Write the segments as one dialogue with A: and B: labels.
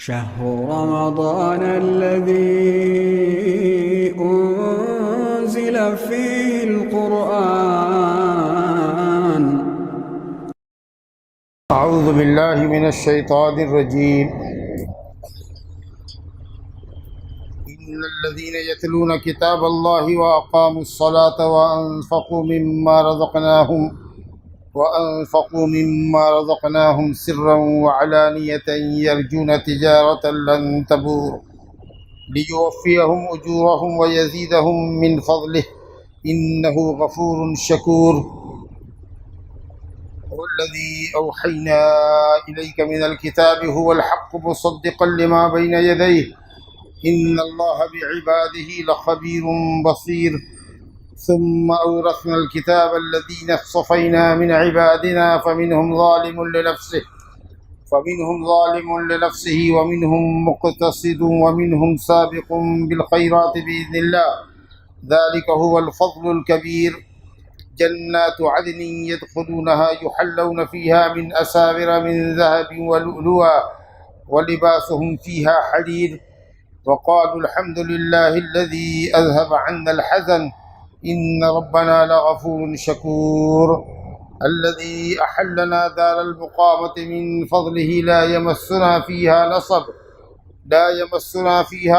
A: شهر رمضان الذي أنزل فيه القرآن.
B: أعوذ بالله من الشيطان الرجيم. إن الذين يتلون كتاب الله وأقاموا الصلاة وأنفقوا مما رزقناهم سرا وعلانية يرجون تجارة لن تبور ليوفيهم أجورهم ويزيدهم من فضله إنه غفور شكور. والذي أوحينا إليك من الكتاب هو الحق مصدقا لما بين يديه إن الله بعباده لخبير بصير. ثم أورثنا الكتاب الذين اصطفينا من عبادنا فمنهم ظالم لنفسه ومنهم مقتصد ومنهم سابق بالخيرات بإذن الله ذلك هو الفضل الكبير. جنات عدن يدخلونها يحلون فيها من أساور من ذهب ولؤلؤا ولباسهم فيها حرير وقالوا الحمد لله الذي أذهب عنا الحزن إن ربنا لغفور شكور. الذي أحلنا دار المقامة من فضله لا يمسنا فيها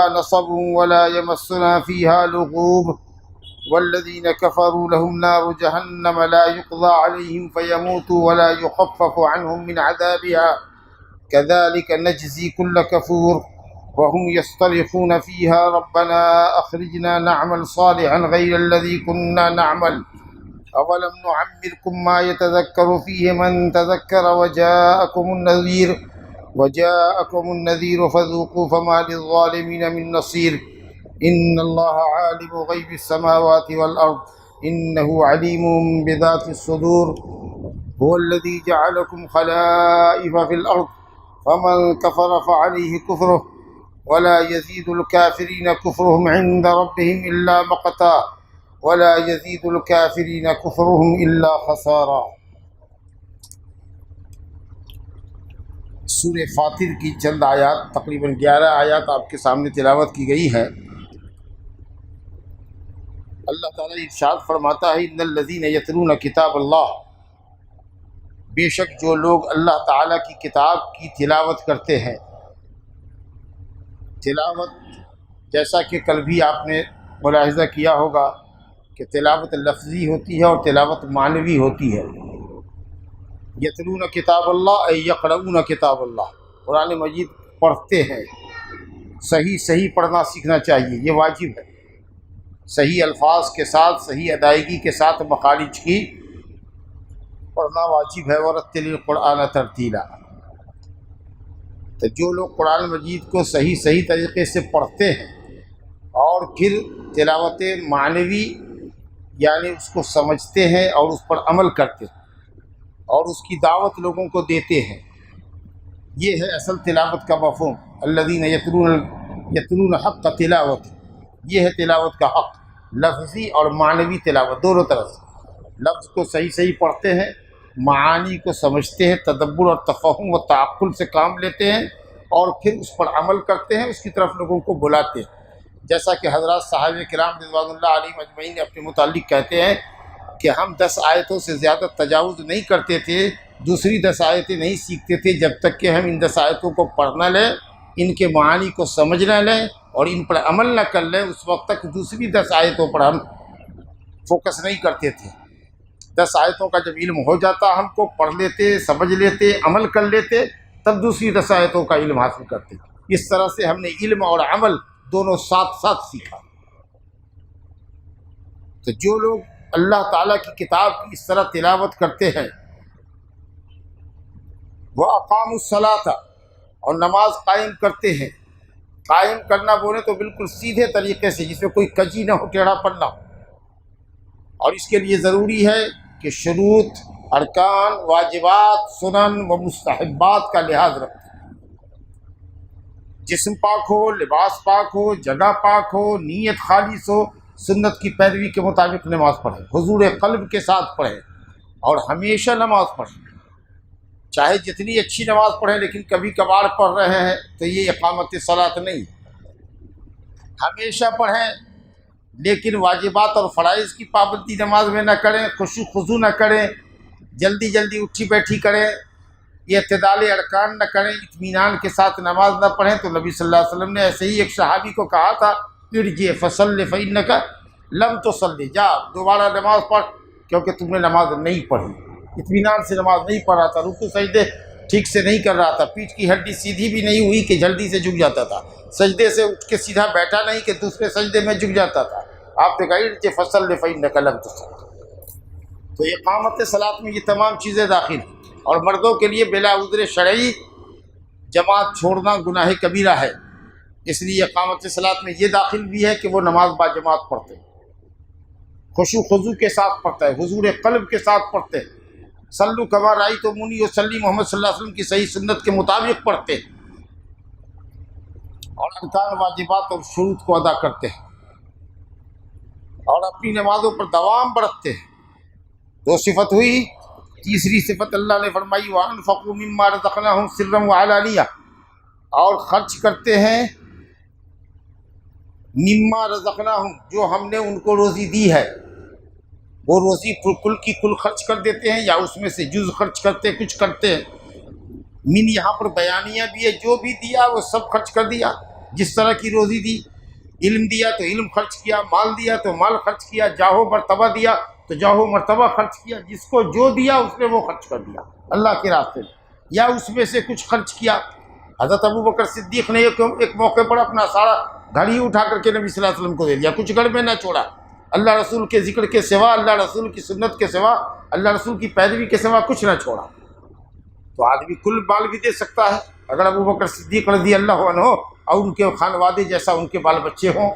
B: نصب ولا يمسنا فيها لغوب. والذين كفروا لهم نار جهنم لا يقضى عليهم فيموتوا ولا يخفف عنهم من عذابها كذلك نجزي كل كفور. وهم يصطرخون فيها ربنا أخرجنا نعمل صالحا غير الذي كنا نعمل أولم نعمركم ما يتذكر فيه من تذكر وجاءكم النذير فذوقوا فما للظالمين من نصير. إن الله عالم غيب السماوات والأرض إنه عليم بذات الصدور. هو الذي جعلكم خلائف في الأرض فمن كفر فعليه كفره ولا يزيد الكافرين كفرهم عند ربهم إلا مقتا ولا يزيد الكافرين كفرهم إلا خسارا. سورہ فاطر کی چند آیات تقریباً 11 آیات آپ کے سامنے تلاوت کی گئی ہیں. اللہ تعالیٰ ارشاد فرماتا ہے ان الذین یتلون کتاب اللہ، بے شک جو لوگ اللہ تعالیٰ کی کتاب کی تلاوت کرتے ہیں. تلاوت جیسا کہ کل بھی آپ نے ملاحظہ کیا ہوگا کہ تلاوت لفظی ہوتی ہے اور تلاوت معنوی ہوتی ہے. یتلون کتاب اللہ ای یقرؤون کتاب اللہ، قرآن مجید پڑھتے ہیں. صحیح پڑھنا سیکھنا چاہیے، یہ واجب ہے. صحیح الفاظ کے ساتھ، صحیح ادائیگی کے ساتھ مخارج کی پڑھنا واجب ہے. ورتل القرآن ترتیلا. تو جو لوگ قرآن مجید کو صحیح طریقے سے پڑھتے ہیں اور پھر تلاوت معنوی یعنی اس کو سمجھتے ہیں اور اس پر عمل کرتے ہیں اور اس کی دعوت لوگوں کو دیتے ہیں، یہ ہے اصل تلاوت کا مفہوم. الذین یتلون حق تلاوت، یہ ہے تلاوت کا حق، لفظی اور معنوی تلاوت دونوں طرف سے. لفظ کو صحیح پڑھتے ہیں، معانی کو سمجھتے ہیں، تدبر اور تفہم و تعقل سے کام لیتے ہیں اور پھر اس پر عمل کرتے ہیں، اس کی طرف لوگوں کو بلاتے ہیں. جیسا کہ حضرات صحابہ کرام رضوان اللہ علیہم اجمعین اپنے متعلق کہتے ہیں کہ ہم 10 آیتوں سے زیادہ تجاوز نہیں کرتے تھے، دوسری 10 آیتیں نہیں سیکھتے تھے جب تک کہ ہم ان 10 آیتوں کو پڑھ نہ لیں، ان کے معانی کو سمجھ نہ لیں اور ان پر عمل نہ کر لیں، اس وقت تک دوسری 10 آیتوں پر ہم فوکس نہیں کرتے تھے. 10 آیتوں کا جب علم ہو جاتا ہم کو، پڑھ لیتے، سمجھ لیتے، عمل کر لیتے، تب دوسری 10 آیتوں کا علم حاصل کرتے. اس طرح سے ہم نے علم اور عمل دونوں ساتھ سیکھا. تو جو لوگ اللہ تعالیٰ کی کتاب کی اس طرح تلاوت کرتے ہیں، وہ اقاموا الصلاۃ، اور نماز قائم کرتے ہیں. قائم کرنا بولے تو بالکل سیدھے طریقے سے، جس میں کوئی کجی نہ ہو، ٹیڑھا پڑنا ہو. اور اس کے لیے ضروری ہے کہ شروط، ارکان، واجبات، سنن و مستحبات کا لحاظ رکھیں. جسم پاک ہو، لباس پاک ہو، جگہ پاک ہو، نیت خالص ہو، سنت کی پیروی کے مطابق نماز پڑھیں، حضور قلب کے ساتھ پڑھیں اور ہمیشہ نماز پڑھیں. چاہے جتنی اچھی نماز پڑھیں لیکن کبھی کبھار پڑھ رہے ہیں تو یہ اقامت صلاۃ نہیں. ہمیشہ پڑھیں لیکن واجبات اور فرائض کی پابندی نماز میں نہ کریں، خشوع خضوع نہ کریں، جلدی جلدی اٹھی بیٹھی کریں، اعتدال ارکان نہ کریں، اطمینان کے ساتھ نماز نہ پڑھیں. تو نبی صلی اللہ علیہ وسلم نے ایسے ہی ایک صحابی کو کہا تھا ارجع فصلی فإنک لم تصلی، جا دوبارہ نماز پڑھ کیونکہ تم نے نماز نہیں پڑھی. اطمینان سے نماز نہیں پڑھ رہا تھا، رکوع سجدے ٹھیک سے نہیں کر رہا تھا، پیٹھ کی ہڈی سیدھی بھی نہیں ہوئی کہ جلدی سے جھک جاتا تھا، سجدے سے اٹھ کے سیدھا بیٹھا نہیں کہ دوسرے سجدے میں جھک جاتا تھا. آپ نے کہا ارجع فصلی فإنک لم تصلی. تو اقامت صلاۃ میں یہ تمام چیزیں داخل ہیں. اور مردوں کے لیے بلا عذر شرعی جماعت چھوڑنا گناہ کبیرہ ہے، اس لیے اقامت صلاۃ میں یہ داخل بھی ہے کہ وہ نماز با جماعت پڑھتے ہیں، خشوع خضوع کے ساتھ پڑھتا ہے، حضور قلب کے ساتھ پڑھتے ہیں. صلو کما رأیتمونی اصلی، محمد صلی اللہ علیہ وسلم کی صحیح سنت کے مطابق پڑھتے ہیں اور ارکان واجبات اور شروط کو ادا کرتے ہیں اور اپنی نمازوں پر دوام برتتے ہیں. دو صفت ہوئی. تیسری صفت اللہ نے فرمائی وَأَنفَقُوا مِمَّا رَزَقْنَاهُمْ سِرًّا وَعَلَانِيَةً، اور خرچ کرتے ہیں مما رزقناہم، جو ہم نے ان کو روزی دی ہے. وہ روزی کل کی کل خرچ کر دیتے ہیں یا اس میں سے جز خرچ کرتے کچھ کرتے ہیں. من یہاں پر بیانیہ بھی ہے، جو بھی دیا وہ سب خرچ کر دیا. جس طرح کی روزی دی، علم دیا تو علم خرچ کیا، مال دیا تو مال خرچ کیا، جاہو مرتبہ دیا تو جاہو مرتبہ خرچ کیا. جس کو جو دیا اس نے وہ خرچ کر دیا اللہ کے راستے میں، یا اس میں سے کچھ خرچ کیا. حضرت ابوبکر صدیق نے ایک موقع پر اپنا سارا گھر ہی اٹھا کر کے نبی صلی اللہ علیہ وسلم کو دے دیا، کچھ گھر میں نہ چھوڑا. اللہ رسول کے ذکر کے سوا، اللہ رسول کی سنت کے سوا، اللہ رسول کی پیروی کے سوا کچھ نہ چھوڑا. تو آدمی کل مال بھی دے سکتا ہے اگر ابوبکر صدیق رضی اللہ عنہ اور ان کے خانوادے جیسا ان کے بال بچے ہوں.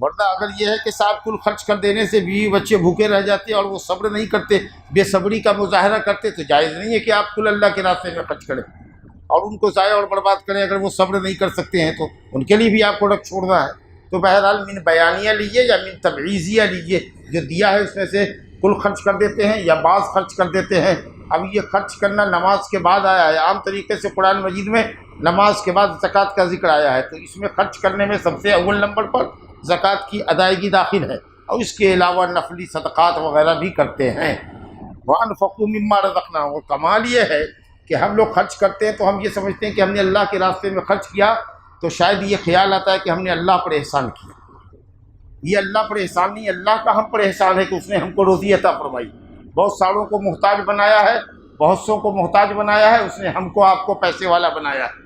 B: ورنہ اگر یہ ہے کہ صاحب کل خرچ کر دینے سے بیوی بچے بھوکے رہ جاتے اور وہ صبر نہیں کرتے، بے صبری کا مظاہرہ کرتے، تو جائز نہیں ہے کہ آپ کل اللہ کے راستے میں خرچ کریں اور ان کو ضائع اور برباد کریں. اگر وہ صبر نہیں کر سکتے ہیں تو ان کے لیے بھی آپ کو رکھ چھوڑنا ہے. تو بہرحال من بیانیہ لیجیے یا من تبعیضیہ لیجیے، جو دیا ہے اس میں سے کل خرچ کر دیتے ہیں یا بعض خرچ کر دیتے ہیں. اب یہ خرچ کرنا نماز کے بعد آیا ہے. عام طریقے سے قرآن مجید میں نماز کے بعد زکوٰۃ کا ذکر آیا ہے، تو اس میں خرچ کرنے میں سب سے اول نمبر پر زکوٰۃ کی ادائیگی داخل ہے، اور اس کے علاوہ نفلی صدقات وغیرہ بھی کرتے ہیں. وَأَنفَقُوا مِمَّا رَزَقْنَاهُمْ. اور کمال یہ ہے کہ ہم لوگ خرچ کرتے ہیں تو ہم یہ سمجھتے ہیں کہ ہم نے اللہ کے راستے میں خرچ کیا، تو شاید یہ خیال آتا ہے کہ ہم نے اللہ پر احسان کیا. یہ اللہ پر احسان نہیں، اللہ کا ہم پر احسان ہے کہ اس نے ہم کو روزی عطا فرمائی. بہت ساروں کو محتاج بنایا ہے، بہت سوں کو محتاج بنایا ہے، اس نے ہم کو آپ کو پیسے والا بنایا ہے،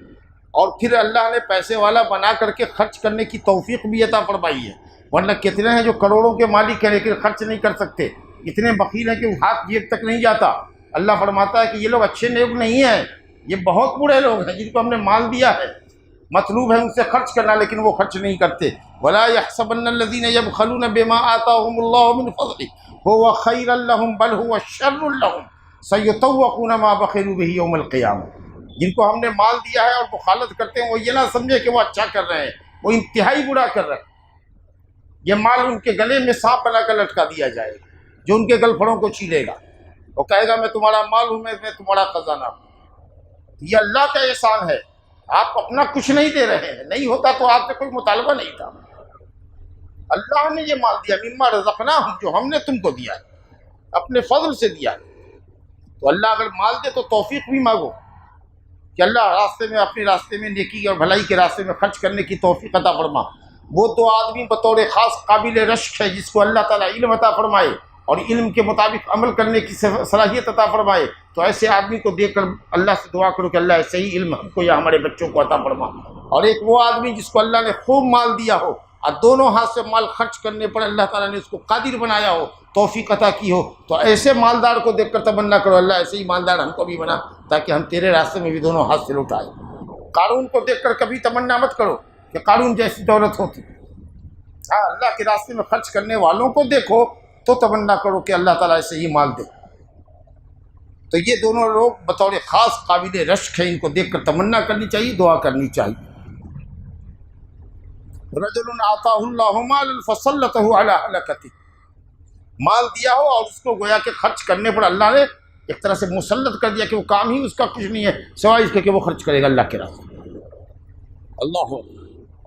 B: اور پھر اللہ نے پیسے والا بنا کر کے خرچ کرنے کی توفیق بھی عطا فرمائی ہے. ورنہ کتنے ہیں جو کروڑوں کے مالک ہیں لیکن خرچ نہیں کر سکتے، اتنے بخیل ہیں کہ ہاتھ جیب تک نہیں جاتا. اللہ فرماتا ہے کہ یہ لوگ اچھے لوگ نہیں ہیں، یہ بہت برے لوگ ہیں جن کو ہم نے مال دیا ہے، مطلوب ہے ان سے خرچ کرنا لیکن وہ خرچ نہیں کرتے. وَلَا يَحْسَبَنَّ الَّذِينَ يَبْخَلُونَ بِمَا آتَاهُمُ اللَّهُ مِنْ فَضْلِهِ هُوَ خَيْرًا لَّهُمْ بَلْ هُوَ شَرٌّ لَّهُمْ سَيُطَوَّقُونَ مَا بَخِلُوا بِهِ يَوْمَ الْقِيَامَةِ. جن کو ہم نے مال دیا ہے اور بخالت کرتے ہیں، وہ یہ نہ سمجھے کہ وہ اچھا کر رہے ہیں، وہ انتہائی برا کر رہے ہیں. یہ مال ان کے گلے میں سانپ بنا کر لٹکا دیا جائے گا، جو ان کے گلفڑوں کو چھیلے گا. وہ کہے گا میں تمہارا مال ہوں، میں تمہارا خزانہ ہوں. یہ اللہ کا احسان ہے، آپ اپنا کچھ نہیں دے رہے ہیں. نہیں ہوتا تو آپ سے کوئی مطالبہ نہیں تھا. اللہ نے یہ مال دیا، مما رزقناہم، جو ہم نے تم کو دیا ہے، اپنے فضل سے دیا ہے. تو اللہ اگر مال دے تو توفیق بھی مانگو کہ اللہ راستے میں، اپنے راستے میں نیکی اور بھلائی کے راستے میں خرچ کرنے کی توفیق عطا فرما. وہ تو آدمی بطور خاص قابل رشک ہے جس کو اللہ تعالیٰ علم عطا فرمائے اور علم کے مطابق عمل کرنے کی صلاحیت عطا فرمائے. تو ایسے آدمی کو دیکھ کر اللہ سے دعا کرو کہ اللہ صحیح علم ہم کو یا ہمارے بچوں کو عطا فرما. اور ایک وہ آدمی جس کو اللہ نے خوب مال دیا ہو اور دونوں ہاتھ سے مال خرچ کرنے پر اللہ تعالیٰ نے اس کو قادر بنایا ہو، توفیق عطا کی ہو، تو ایسے مالدار کو دیکھ کر تمنا کرو اللہ ایسے ہی مالدار ہم کو بھی بنا تاکہ ہم تیرے راستے میں بھی دونوں ہاتھ سے لوٹائیں. قارون کو دیکھ کر کبھی تمنا مت کرو کہ قارون جیسی دولت ہوتی. ہاں، اللہ کے راستے میں خرچ کرنے والوں کو دیکھو تو تمنا کرو کہ اللہ تعالیٰ ایسے ہی مال دے. تو یہ دونوں لوگ بطور خاص قابل رشک ہیں، ان کو دیکھ کر تمنا کرنی چاہیے، دعا کرنی چاہیے. رجل آتاہ اللہ مالا فسلطہ علی ہلکتہ، مال دیا ہو اور اس کو گویا کہ خرچ کرنے پر اللہ نے ایک طرح سے مسلط کر دیا کہ وہ کام ہی اس کا کچھ نہیں ہے سوائے اس کے کہ وہ خرچ کرے گا اللہ کے راستے میں۔ اللہ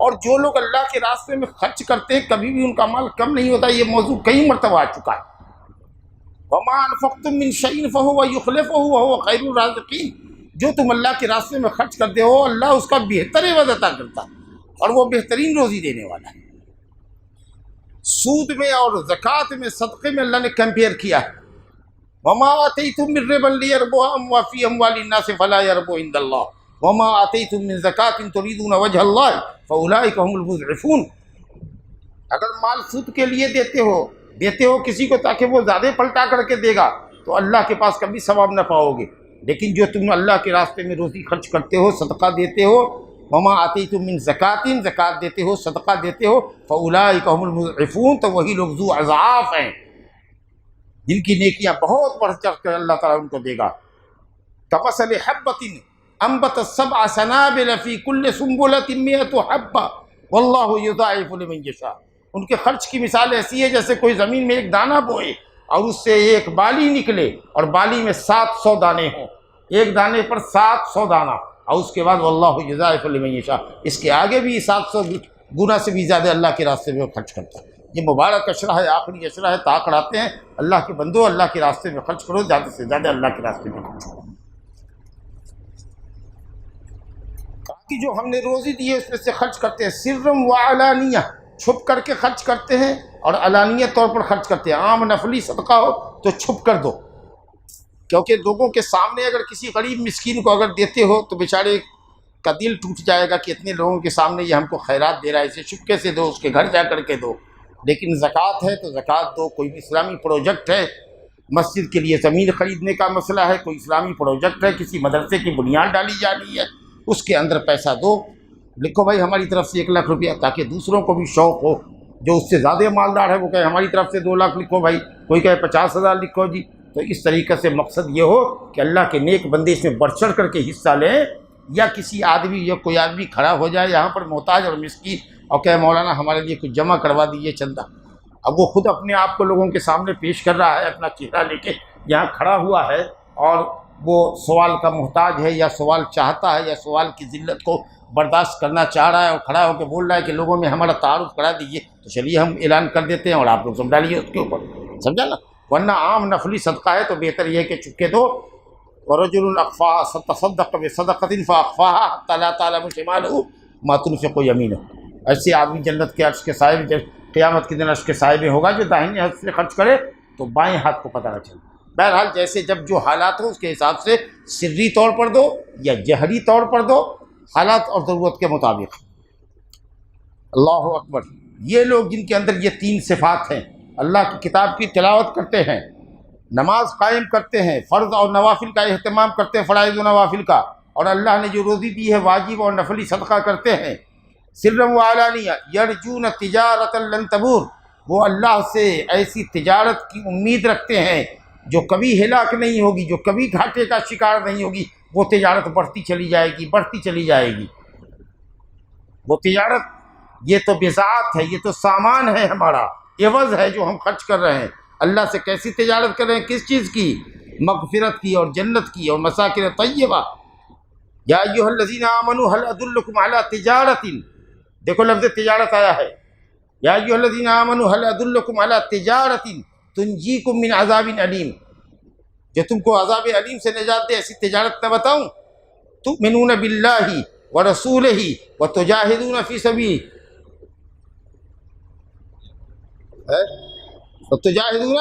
B: اور جو لوگ اللہ کے راستے میں خرچ کرتے ہیں کبھی بھی ان کا مال کم نہیں ہوتا، یہ موضوع کئی مرتبہ آ چکا ہے۔ وَمَا أَنفَقْتُم مِّن شَيْءٍ فَهُوَ يُخْلِفُهُ وَهُوَ خَيْرُ الرَّازِقِينَ، جو تم اللہ کے راستے میں خرچ کرتے ہو اللہ اس کا بہتر عوض عطا کرتا ہے اور وہ بہترین روزی دینے والا ہے۔ سود میں اور زکوٰۃ میں صدقے میں اللہ نے کمپیئر کیا ہے، وَمَا آتَيْتُم مِّن رِّبًا لِّيَرْبُوَ فِي أَمْوَالِ النَّاسِ فَلَا يَرْبُو عِندَ اللَّهِ وَمَا آتَيْتُم مِّن زَكَاةٍ تُرِيدُونَ وَجْهَ اللَّهِ فَأُولَٰئِكَ هُمُ الْمُضْعِفُونَ۔ اگر مال سود کے لیے دیتے ہو کسی کو تاکہ وہ زیادہ پلٹا کر کے دے گا تو اللہ کے پاس کبھی ثواب نہ پاؤ گے، لیکن جو تم اللہ کے راستے میں روزی خرچ کرتے ہو، صدقہ دیتے ہو، وَمَا آتَيْتُم مِّن زَكَاةٍ زکوٰۃ دیتے ہو، صدقہ دیتے ہو، فَأُولَٰئِكَ هُمُ الْمُضْعِفُونَ، تو وہی لوگ ذو اضعاف ہیں جن کی نیکیاں بہت بڑھ چڑھ کر اللہ تعالیٰ ان کو دے گا۔ كَمَثَلِ حَبَّةٍ أَنبَتَتْ سَبْعَ سَنَابِلَ فِي كُلِّ سُنبُلَةٍ مِّائَةُ حَبَّةٍ وَاللَّهُ يُضَاعِفُ لِمَن يَشَاءُ۔ ان کے خرچ کی مثال ایسی ہے جیسے کوئی زمین میں ایک دانہ بوئے اور اس سے ایک بالی نکلے اور بالی میں 700 دانے ہوں، ایک دانے پر 700 دانہ، اور اس کے بعد واللہ یضاعف لمن یشاء، اس کے آگے بھی 700 گنا سے بھی زیادہ اللہ کے راستے میں خرچ کرتا ہے۔ یہ مبارک اشرہ ہے، آخری اشرہ ہے، تاکڑ آتے ہیں اللہ کے بندو اللہ کے راستے میں خرچ کرو، زیادہ سے زیادہ اللہ کے راستے میں خرچ کرو۔ کہ جو ہم نے روزی دی ہے اس میں سے خرچ کرتے ہیں، سرم و علانیہ، چھپ کر کے خرچ کرتے ہیں اور علانیہ طور پر خرچ کرتے ہیں۔ عام نفلی صدقہ ہو تو چھپ کر دو، کیونکہ لوگوں کے سامنے اگر کسی غریب مسکین کو اگر دیتے ہو تو بیچارے کا دل ٹوٹ جائے گا کہ اتنے لوگوں کے سامنے یہ ہم کو خیرات دے رہا ہے، اسے چپکے سے دو، اس کے گھر جا کر کے دو۔ لیکن زکوٰۃ ہے تو زکوٰۃ دو، کوئی بھی اسلامی پروجیکٹ ہے، مسجد کے لیے زمین خریدنے کا مسئلہ ہے، کوئی اسلامی پروجیکٹ ہے، کسی مدرسے کی بنیاد ڈالی جا رہی ہے، اس کے اندر پیسہ دو، لکھو بھائی ہماری طرف سے 1 لاکھ روپیہ، تاکہ دوسروں کو بھی شوق ہو، جو اس سے زیادہ مالدار ہے وہ کہے ہماری طرف سے 2 لاکھ لکھو بھائی، کوئی کہے 50,000 لکھو جی۔ تو اس طریقے سے مقصد یہ ہو کہ اللہ کے نیک بندے اس میں بڑھ چڑھ کر کے حصہ لیں، یا کسی آدمی یا کوئی آدمی کھڑا ہو جائے یہاں پر محتاج اور مسکین اور کہے مولانا ہمارے لیے کچھ جمع کروا دیجیے چندہ، اب وہ خود اپنے آپ کو لوگوں کے سامنے پیش کر رہا ہے، اپنا چہرہ لے کے یہاں کھڑا ہوا ہے اور وہ سوال کا محتاج ہے یا سوال چاہتا ہے یا سوال کی ذلت کو برداشت کرنا چاہ رہا ہے اور کھڑا ہو کے بول رہا ہے کہ لوگوں میں ہمارا تعارف کرا دیجیے، تو چلیے ہم اعلان کر دیتے ہیں اور آپ لوگ سمجھا لیجیے اس کے اوپر، سمجھا نا؟ ورنہ عام نفلی صدقہ ہے تو بہتر یہ ہے کہ چپکے دو۔ وَرَجُلٌ أَخْفَاهَا تصدق بصدقة فأخفاها حتى لا تعلم شماله ما تنفق يمينه، ایسے آدمی جنت کے عرش کے سائے، قیامت کے دن عرش کے سائے میں ہوگا جو داہنے ہاتھ سے خرچ کرے تو بائیں ہاتھ کو پتہ نہ چلے۔ بہرحال جیسے جب جو حالات ہو اس کے حساب سے سری طور پر دو یا جہری طور پر دو، حالات اور ضرورت کے مطابق۔ اللہ اکبر۔ یہ لوگ جن کے اندر یہ 3 صفات ہیں، اللہ کی کتاب کی تلاوت کرتے ہیں، نماز قائم کرتے ہیں، فرض اور نوافل کا اہتمام کرتے ہیں، فرائض و نوافل کا، اور اللہ نے جو روزی دی ہے واجب اور نفلی صدقہ کرتے ہیں، سرم و علانیہ، یرجون تجارت لن تبور، وہ اللہ سے ایسی تجارت کی امید رکھتے ہیں جو کبھی ہلاک نہیں ہوگی، جو کبھی گھاٹے کا شکار نہیں ہوگی، وہ تجارت بڑھتی چلی جائے گی، بڑھتی چلی جائے گی۔ وہ تجارت یہ تو بضاعت ہے، یہ تو سامان ہے، ہمارا عوض ہے جو ہم خرچ کر رہے ہیں۔ اللہ سے کیسی تجارت کر رہے ہیں؟ کس چیز کی؟ مغفرت کی اور جنت کی اور مساکن طیبہ۔ یا ایھا الذین آمنوا هل ادلکم علی تجارت، دیکھو لفظ تجارت آیا ہے، یا ایھا الذین آمنوا هل ادلکم علی تجارت تنجیکم من عذاب علیم، جو تم کو عذاب علیم سے نجات دے، ایسی تجارت نہ بتاؤں؟ تؤمنون باللہ ورسولہ وتجاہدون فی سبیلہ، وتجاہدون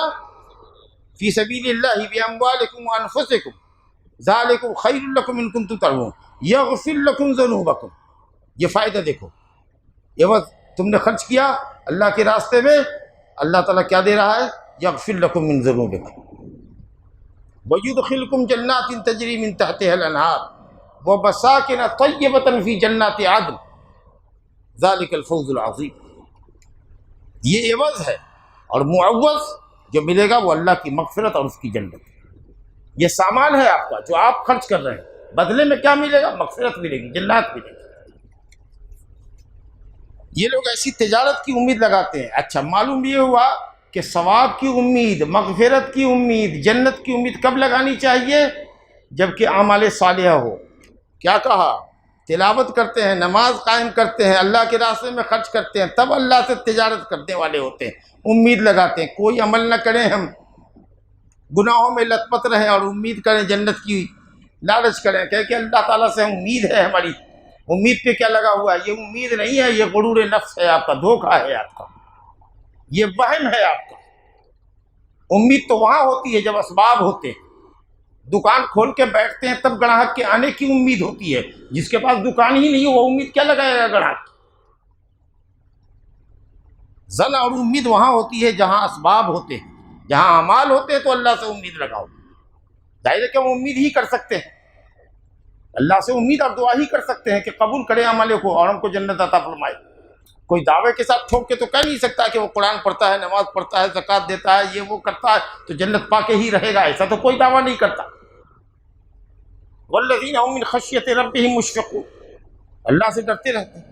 B: فی سبیل اللہ باموالکم وانفسکم ذالکم خیر لکم ان کنتم تعلمون یغفر لکم ذنوبکم۔ یہ فائدہ دیکھو، عوض تم نے خرچ کیا اللہ کے راستے میں، اللہ تعالیٰ کیا دے رہا ہے؟ یغفر لکم من ذنوبکم ویدخلکم جنات تجری من تحتها الانہار ومساکن طیبۃ فی جنات عدن ذالک الفوز العظیم۔ یہ عوض ہے، اور معوض جو ملے گا وہ اللہ کی مغفرت اور اس کی جنت۔ یہ سامان ہے آپ کا جو آپ خرچ کر رہے ہیں، بدلے میں کیا ملے گا؟ مغفرت ملے گی، جنات ملے گی۔ یہ لوگ ایسی تجارت کی امید لگاتے ہیں۔ اچھا، معلوم یہ ہوا کہ ثواب کی امید، مغفرت کی امید، جنت کی امید کب لگانی چاہیے؟ جبکہ اعمال صالحہ ہو۔ کیا کہا؟ تلاوت کرتے ہیں، نماز قائم کرتے ہیں، اللہ کے راستے میں خرچ کرتے ہیں، تب اللہ سے تجارت کرنے والے ہوتے ہیں، امید لگاتے ہیں۔ کوئی عمل نہ کریں، ہم گناہوں میں لت پت رہیں اور امید کریں جنت کی، لالچ کریں کہ اللہ تعالیٰ سے امید ہے ہماری، امید پہ کیا لگا ہوا ہے؟ یہ امید نہیں ہے، یہ غرور نفس ہے آپ کا، دھوکہ ہے آپ کا، یہ وہم ہے آپ کا۔ امید تو وہاں ہوتی ہے جب اسباب ہوتے ہیں، دکان کھول کے بیٹھتے ہیں تب گراہک کے آنے کی امید ہوتی ہے، جس کے پاس دکان ہی نہیں وہ امید کیا لگائے گا گراہک؟ ظن اور امید وہاں ہوتی ہے جہاں اسباب ہوتے ہیں، جہاں اعمال ہوتے ہیں تو اللہ سے امید لگاؤ۔ ظاہر ہے کہ ہم امید ہی کر سکتے ہیں، اللہ سے امید اور دعا ہی کر سکتے ہیں کہ قبول کرے عمل کو اور ہم کو جنت عطا فرمائے۔ کوئی دعوے کے ساتھ ٹھوک کے تو کہہ نہیں سکتا کہ وہ قرآن پڑھتا ہے، نماز پڑھتا ہے، زکوٰۃ دیتا ہے، یہ وہ کرتا ہے تو جنت پا کے ہی رہے گا، ایسا تو کوئی دعویٰ نہیں کرتا۔ والذین هم من خشیۃ ربهم مشفقون، اللہ سے ڈرتے رہتے ہیں۔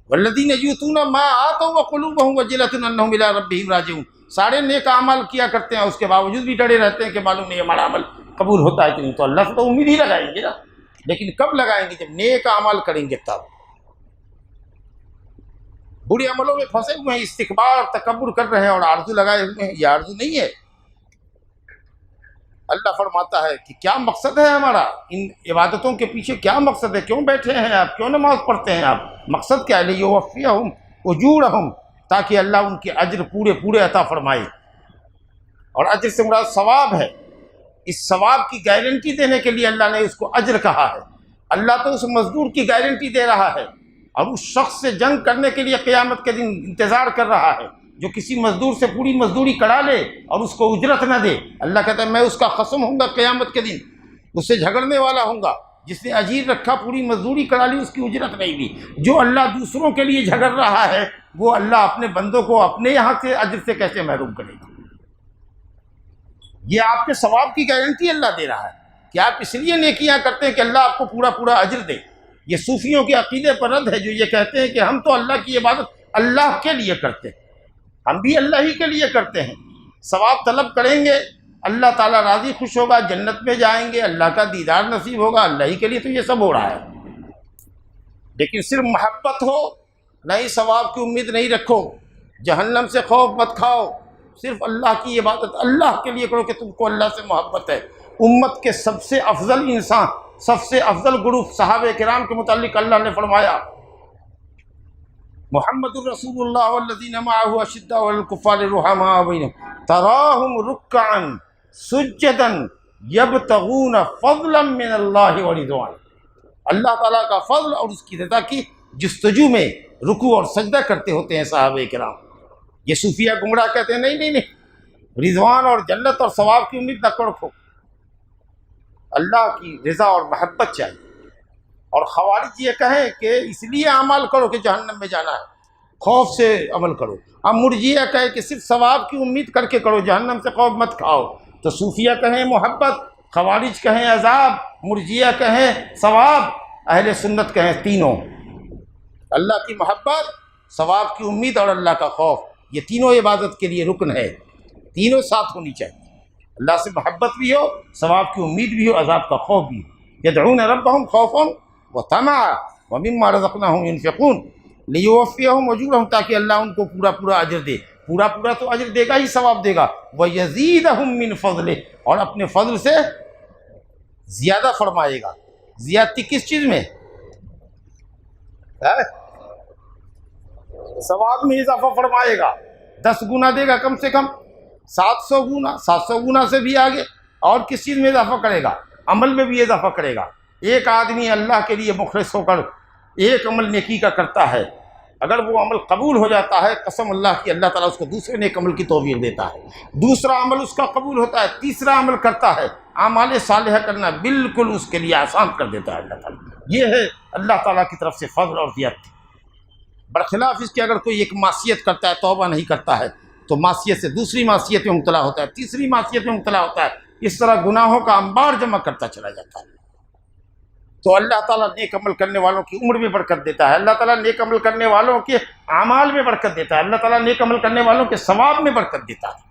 B: والذین یؤتون ما آتوا وقلوبهم وجلۃ انہم الی ربهم راجعون، سارے نیک اعمال کیا کرتے ہیں، اس کے باوجود بھی ڈرے رہتے ہیں کہ معلوم نہیں ہمارا عمل قبول ہوتا ہے کہ نہیں، تو اللہ سے تو امید ہی لگائیں گے نا، لیکن کب لگائیں گے؟ جب نیک اعمال کریں گے تب۔ برے عملوں میں پھنسے ہوئے ہیں، استکبار تکبر کر رہے ہیں اور آرزو لگائے ہوئے ہیں، یہ آرزو نہیں ہے۔ اللہ فرماتا ہے کہ کیا مقصد ہے ہمارا ان عبادتوں کے پیچھے، کیا مقصد ہے؟ کیوں بیٹھے ہیں آپ؟ کیوں نماز پڑھتے ہیں آپ؟ مقصد کیا ہے؟ لیوفیہم اجورہم، تاکہ اللہ ان کے اجر پورے عطا فرمائے، اور اجر سے مراد ثواب ہے۔ اس ثواب کی گارنٹی دینے کے لیے اللہ نے اس کو اجر کہا ہے۔ اللہ تو اس مزدور کی گارنٹی دے رہا ہے اور اس شخص سے جنگ کرنے کے لیے قیامت کے دن انتظار کر رہا ہے جو کسی مزدور سے پوری مزدوری کرا لے اور اس کو اجرت نہ دے۔ اللہ کہتا ہے میں اس کا خصم ہوں گا قیامت کے دن، اس سے جھگڑنے والا ہوں گا۔ جس نے اجیر رکھا، پوری مزدوری کرا لی، اس کی اجرت نہیں دی۔ جو اللہ دوسروں کے لیے جھگڑ رہا ہے وہ اللہ اپنے بندوں کو اپنے یہاں سے اجر سے کیسے محروم کرے گا؟ یہ آپ کے ثواب کی گارنٹی اللہ دے رہا ہے کہ آپ اس لیے نیکیاں کرتے ہیں کہ اللہ آپ کو پورا اجر دے۔ یہ صوفیوں کے عقیدے پر رد ہے جو یہ کہتے ہیں کہ ہم تو اللہ کی عبادت اللہ کے لیے کرتے ہیں، ہم بھی اللہ ہی کے لیے کرتے ہیں، ثواب طلب کریں گے، اللہ تعالیٰ راضی خوش ہوگا، جنت میں جائیں گے، اللہ کا دیدار نصیب ہوگا، اللہ ہی کے لیے تو یہ سب ہو رہا ہے۔ لیکن صرف محبت ہو، نئی ثواب کی امید نہیں رکھو، جہنم سے خوف مت کھاؤ، صرف اللہ کی عبادت اللہ کے لیے کرو کہ تم کو اللہ سے محبت ہے۔ امت کے سب سے افضل انسان، سب سے افضل گروپ صحابہ کرام کے متعلق اللہ نے فرمایا محمد الرسول اللہ والذین معه اشداء علی الکفار رحماء بینہم تراہم رکعا سجدا یبتغون فضلا من اللہ ورضوان، اللہ تعالیٰ کا فضل اور اس کی رضا کی جستجو میں رکوع اور سجدہ کرتے ہوتے ہیں صحابہ کرام۔ یہ صوفیہ گمراہ کہتے ہیں نہیں، رضوان اور جنت اور ثواب کی امید نہ رکھو، اللہ کی رضا اور محبت چاہیے۔ اور خوارج یہ کہیں کہ اس لیے اعمال کرو کہ جہنم میں جانا ہے، خوف سے عمل کرو۔ اب مرجئہ کہے کہ صرف ثواب کی امید کر کے کرو، جہنم سے خوف مت کھاؤ۔ تو صوفیہ کہیں محبت، خوارج کہیں عذاب، مرجئہ کہیں ثواب، اہل سنت کہیں تینوں۔ اللہ کی محبت، ثواب کی امید اور اللہ کا خوف، یہ تینوں عبادت کے لیے رکن ہے، تینوں ساتھ ہونی چاہیے۔ اللہ سے محبت بھی ہو، ثواب کی امید بھی ہو، عذاب کا خوف بھی ہو۔ یدعون ربهم خوفا وطمعا ومما رزقناهم ينفقون لیوفیہم اجورہم، تاکہ اللہ ان کو پورا اجر دے۔ پورا تو اجر دے گا ہی، ثواب دے گا۔ وَيَزِيدَهُم مِّن فَضْلِهِ، اور اپنے فضل سے زیادہ فرمائے گا۔ زیادتی کس چیز میں؟ ثواب میں اضافہ فرمائے گا، 10 گنا دے گا کم سے کم، 700 گنا، 700 گنا سے بھی آگے۔ اور کس چیز میں اضافہ کرے گا؟ عمل میں بھی اضافہ کرے گا۔ ایک آدمی اللہ کے لیے مخلص ہو کر ایک عمل نیکی کا کرتا ہے، اگر وہ عمل قبول ہو جاتا ہے، قسم اللہ کی، اللہ تعالیٰ اس کو دوسرے نیک عمل کی توفیق دیتا ہے۔ دوسرا عمل اس کا قبول ہوتا ہے، تیسرا عمل کرتا ہے، اعمال صالحہ کرنا بالکل اس کے لیے آسان کر دیتا ہے اللہ تعالیٰ۔ یہ ہے اللہ تعالیٰ کی طرف سے فضل اور زیادتی۔ برخلاف اس کے اگر کوئی ایک معصیت کرتا ہے، توبہ نہیں کرتا ہے، تو معصیت سے دوسری معصیت میں مبتلا ہوتا ہے، تیسری معصیت میں مبتلا ہوتا ہے، اس طرح گناہوں کا انبار جمع کرتا چلا جاتا ہے۔ تو اللہ تعالیٰ نیک عمل کرنے والوں کی عمر میں برکت دیتا ہے، اللہ تعالیٰ نیک عمل کرنے والوں کے اعمال میں برکت دیتا ہے، اللہ تعالیٰ نیک عمل کرنے والوں کے ثواب میں برکت دیتا ہے۔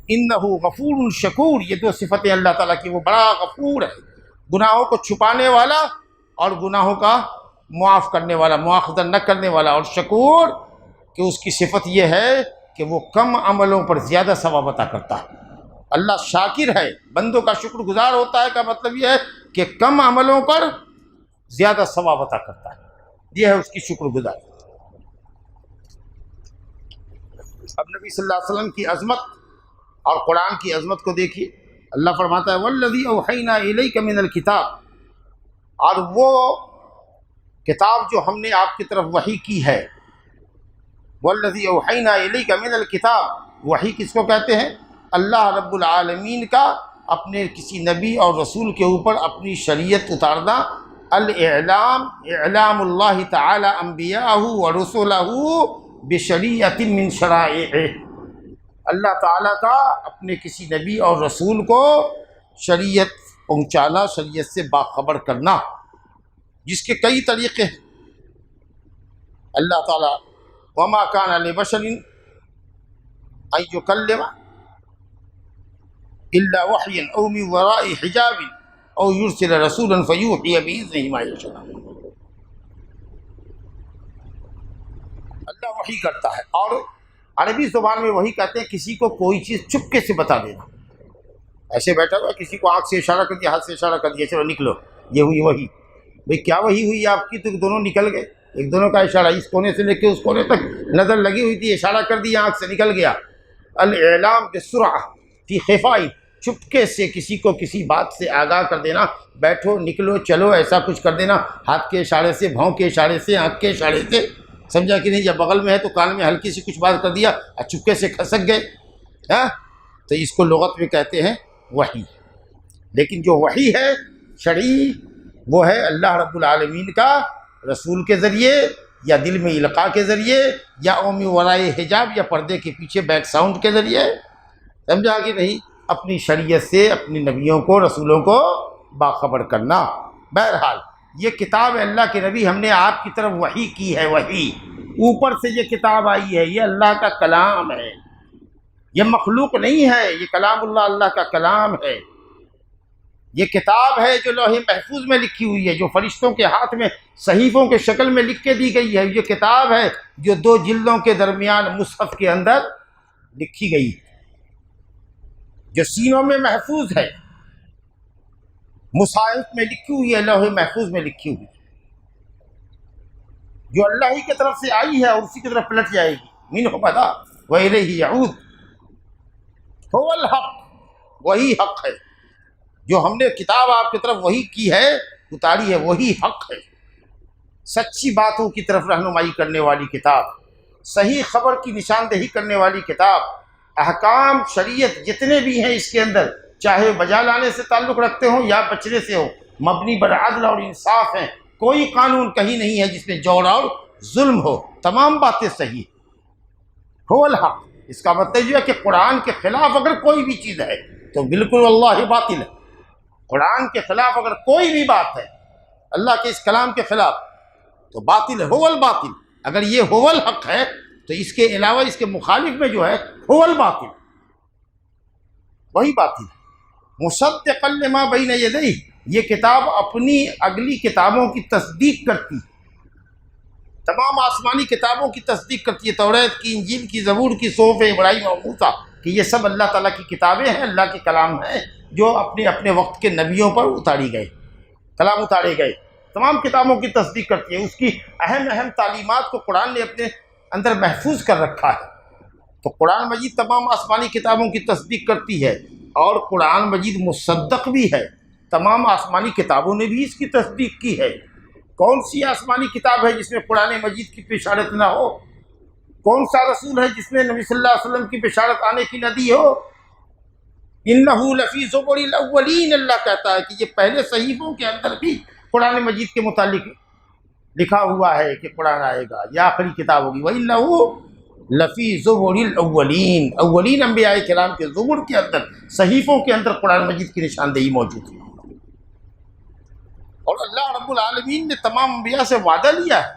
B: انہ غفور شکور، یہ دو صفتیں اللہ تعالیٰ کی، وہ بڑا غفور ہے، گناہوں کو چھپانے والا اور گناہوں کا معاف کرنے والا، مواخذہ نہ کرنے والا، اور شکور کہ اس کی صفت یہ ہے کہ وہ کم عملوں پر زیادہ ثواب عطا کرتا ہے۔ اللہ شاکر ہے، بندوں کا شکر گزار ہوتا ہے، کا مطلب یہ ہے کہ کم عملوں پر زیادہ ثواب عطا کرتا ہے، یہ ہے اس کی شکر گزاری۔ اب نبی صلی اللہ علیہ وسلم کی عظمت اور قرآن کی عظمت کو دیکھیے، اللہ فرماتا ہے وَالَّذِي أَوْحَيْنَا إِلَيْكَ مِنَ الْكِتَابِ، اور وہ کتاب جو ہم نے آپ کی طرف وحی کی ہے، وَالَّذِي أَوْحَيْنَا إِلَيْكَ مِنَ الْكِتَابِ، وحی کس کو کہتے ہیں؟ اللہ رب العالمین کا اپنے کسی نبی اور رسول کے اوپر اپنی شریعت اتارنا، الاعلام، اعلام اللہ تعالی انبیاءہ ورسلہ بشریعت من شرائعہ، اللہ تعالیٰ کا اپنے کسی نبی اور رسول کو شریعت پہنچانا، شریعت سے باخبر کرنا، جس کے کئی طریقے ہیں۔ اللہ تعالیٰ وما کان لبشر ان یکلم الا وحیا او من وراء حجاب او یرسل رسولا فیوحی باذنہ ما یشاء، اللہ وحی کرتا ہے، اور عربی زبان میں وحی کہتے ہیں کسی کو کوئی چیز چپکے سے بتا دینا، ایسے بیٹھا ہوا کسی کو آنکھ سے اشارہ کر دیا، ہاتھ سے اشارہ کر دیا، چلو نکلو، یہ ہوئی وحی۔ بھئی کیا وحی ہوئی آپ کی؟ تو دونوں نکل گئے، ایک دونوں کا اشارہ، اس کونے سے لے کے اس کونے تک نظر لگی ہوئی تھی، اشارہ کر دیا، آنکھ سے نکل گیا۔ الاعلام بسرعہ فی خفائی، چپکے سے کسی کو کسی بات سے آگاہ کر دینا، بیٹھو، نکلو، چلو، ایسا کچھ کر دینا، ہاتھ کے اشارے سے، بھاؤں کے اشارے سے، آنکھ کے اشارے سے، سمجھا کہ نہیں؟ یا بغل میں ہے تو کان میں ہلکی سی کچھ بات کر دیا اور چپکے سے کھسک گئے، ہاں، تو اس کو لغت میں کہتے ہیں وحی۔ لیکن جو وحی ہے شرعی، وہ ہے اللہ رب العالمین کا رسول کے ذریعے، یا دل میں القاء کے ذریعے، یا اومی ورائے حجاب، یا پردے کے پیچھے بیک ساؤنڈ کے ذریعے، سمجھا کہ نہیں؟ اپنی شریعت سے اپنی نبیوں کو، رسولوں کو باخبر کرنا۔ بہرحال یہ کتاب اللہ کے نبی ہم نے آپ کی طرف وحی کی ہے، وحی اوپر سے یہ کتاب آئی ہے، یہ اللہ کا کلام ہے، یہ مخلوق نہیں ہے، یہ کلام اللہ، اللہ کا کلام ہے، یہ کتاب ہے جو لوح محفوظ میں لکھی ہوئی ہے، جو فرشتوں کے ہاتھ میں صحیفوں کے شکل میں لکھ کے دی گئی ہے، یہ کتاب ہے جو 2 جلدوں کے درمیان مصحف کے اندر لکھی گئی، جو سینوں میں محفوظ ہے، مصاحف میں لکھی ہوئی ہے، لوح محفوظ میں لکھی ہوئی ہے، جو اللہ ہی کی طرف سے آئی ہے اور اسی کی طرف پلٹ جائے گی، منہ بدا وإلیہ یعود، هو الحق، وہی حق ہے، جو ہم نے کتاب آپ کی طرف وہی کی ہے، اتاری ہے، وہی حق ہے، سچی باتوں کی طرف رہنمائی کرنے والی کتاب، صحیح خبر کی نشاندہی کرنے والی کتاب، احکام شریعت جتنے بھی ہیں اس کے اندر، چاہے بجا لانے سے تعلق رکھتے ہوں یا بچنے سے ہو، مبنی بر عدل اور انصاف ہیں، کوئی قانون کہیں نہیں ہے جس میں جور اور ظلم ہو، تمام باتیں صحیح، هو الحق۔ اس کا مطلب یہ ہے کہ قرآن کے خلاف اگر کوئی بھی چیز ہے تو بالکل واللہ باطل ہے، قرآن کے خلاف اگر کوئی بھی بات ہے، اللہ کے اس کلام کے خلاف، تو باطل ہے، هو الباطل۔ اگر یہ هو الحق ہے تو اس کے علاوہ اس کے مخالف میں جو ہے هو الباطل، وہی باطل ہے۔ مصدقا لما بین یدیہ، یہ کتاب اپنی اگلی کتابوں کی تصدیق کرتی، تمام آسمانی کتابوں کی تصدیق کرتی ہے، توریت کی، انجیل کی، زبور کی، صحف ابراہیم اور موسیٰ، کہ یہ سب اللہ تعالیٰ کی کتابیں ہیں، اللہ کے کلام ہیں، جو اپنے اپنے وقت کے نبیوں پر اتاری گئے، کلام اتارے گئے، تمام کتابوں کی تصدیق کرتی ہے، اس کی اہم اہم تعلیمات کو قرآن نے اپنے اندر محفوظ کر رکھا ہے۔ تو قرآن مجید تمام آسمانی کتابوں کی تصدیق کرتی ہے، اور قرآن مجید مصدق بھی ہے، تمام آسمانی کتابوں نے بھی اس کی تصدیق کی ہے۔ کون سی آسمانی کتاب ہے جس میں قرآن مجید کی بشارت نہ ہو؟ کون سا رسول ہے جس میں نبی صلی اللہ علیہ وسلم کی بشارت آنے کی نہ دی ہو؟ انہ لفی زبر الاولین، اللہ کہتا ہے کہ یہ پہلے صحیفوں کے اندر بھی قرآن مجید کے متعلق لکھا ہوا ہے کہ قرآن آئے گا، یہ آخری کتاب ہوگی۔ وَإِنَّهُ لَفِي زُبُرِ الْأَوَّلِينَ، اولین انبیاء کرام کے زبر کے اندر، صحیفوں کے اندر قرآن مجید کی نشاندہی موجود ہے۔ اور اللہ رب العالمین نے تمام انبیاء سے وعدہ لیا ہے،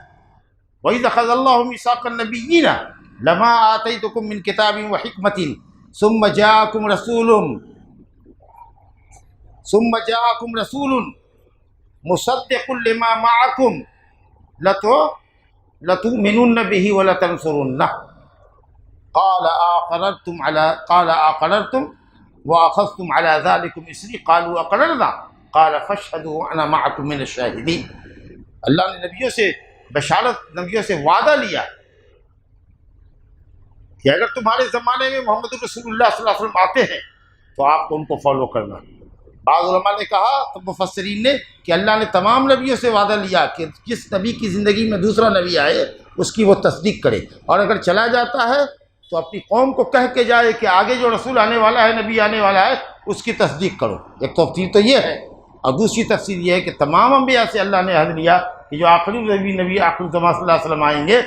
B: وَإِذْ أَخَذَ اللَّهُ مِيثَاقَ النَّبِيِّينَ لَمَا آتَيْتُكُم مِّن كِتَابٍ وَحِكْمَةٍ ثُمَّ جَاءَكُمْ رَسُولٌ مُصَدِّقٌ لِّمَا مَعَكُمْ لَتُؤْمِنُنَّ بِهِ وَلَتَنصُرُنَّهُ قال أقررتم وأخذتم على ذلكم إصري قالوا أقررنا قال فاشهدوا وأنا معكم من الشاهدين۔ اللہ نے نبیوں سے بشارت، نبیوں سے وعدہ لیا کہ اگر تمہارے زمانے میں محمد رسول اللہ صلی اللہ علیہ وسلم آتے ہیں تو آپ کو ان کو فالو کرنا۔ بعض علماء نے کہا، تو مفسرین نے، کہ اللہ نے تمام نبیوں سے وعدہ لیا کہ جس نبی کی زندگی میں دوسرا نبی آئے اس کی وہ تصدیق کرے، اور اگر چلا جاتا ہے تو اپنی قوم کو کہہ کے جائے کہ آگے جو رسول آنے والا ہے، نبی آنے والا ہے، اس کی تصدیق کرو۔ ایک تفسیر تو یہ ہے، اور دوسری تفسیر یہ ہے کہ تمام انبیاء سے اللہ نے عہد لیا کہ جو آخری نبی آخر الزمان صلی اللہ علیہ وسلم آئیں گے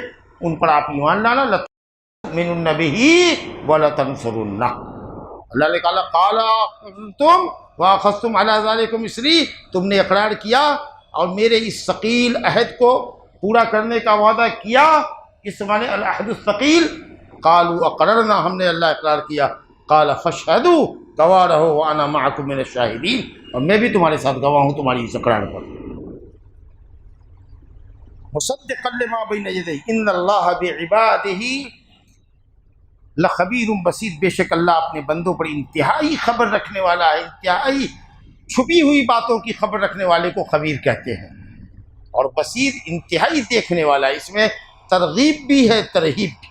B: ان پر آپ ایمان لانا، لَتُؤْمِنُنَّ بِهِ وَلَتَنصُرُنَّهُ۔ اللہ نے کہا قال تم وَأَخَذْتُمْ عَلَىٰ ذَلِكُمْ إِصْرِي، تم نے اقرار کیا اور میرے اس ثقیل عہد کو پورا کرنے کا وعدہ کیا، اس معنی العہد الثقیل۔ قالوا اقررنا، ہم نے اللہ اقرار کیا۔ قال فاشهدوا، گواہ رہو، وانا معکم من الشاہدین، اور میں بھی تمہارے ساتھ گواہ ہوں تمہاری اس اقرار پر۔ مصدقا لما بین یدیہ ان اللہ بعبادہ لخبیر بصیر، بے شک اللہ اپنے بندوں پر انتہائی خبر رکھنے والا ہے، انتہائی چھپی ہوئی باتوں کی خبر رکھنے والے کو خبیر کہتے ہیں، اور بصیر انتہائی دیکھنے والا ہے۔ اس میں ترغیب بھی ہے، ترہیب بھی۔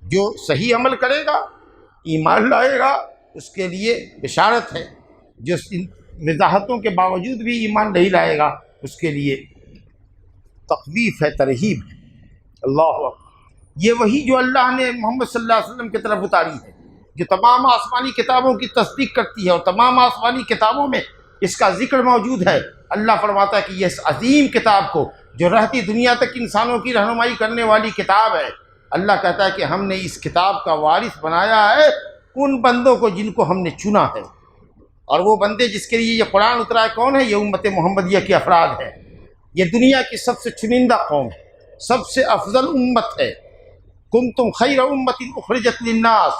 B: جو صحیح عمل کرے گا، ایمان لائے گا، اس کے لیے بشارت ہے، جو ان وضاحتوں کے باوجود بھی ایمان نہیں لائے گا اس کے لیے تخویف ہے، ترہیب ہے۔ اللہ اکبر۔ یہ وہی جو اللہ نے محمد صلی اللہ علیہ وسلم کی طرف اتاری ہے، جو تمام آسمانی کتابوں کی تصدیق کرتی ہے، اور تمام آسمانی کتابوں میں اس کا ذکر موجود ہے۔ اللہ فرماتا ہے کہ یہ اس عظیم کتاب کو، جو رہتی دنیا تک انسانوں کی رہنمائی کرنے والی کتاب ہے، اللہ کہتا ہے کہ ہم نے اس کتاب کا وارث بنایا ہے ان بندوں کو جن کو ہم نے چنا ہے، اور وہ بندے جس کے لیے یہ قرآن اترا ہے کون ہے؟ یہ امت محمدیہ کے افراد ہیں۔ یہ دنیا کی سب سے چنندہ قوم ہے، سب سے افضل امت ہے۔ کنتم خیر امت اخرجت للناس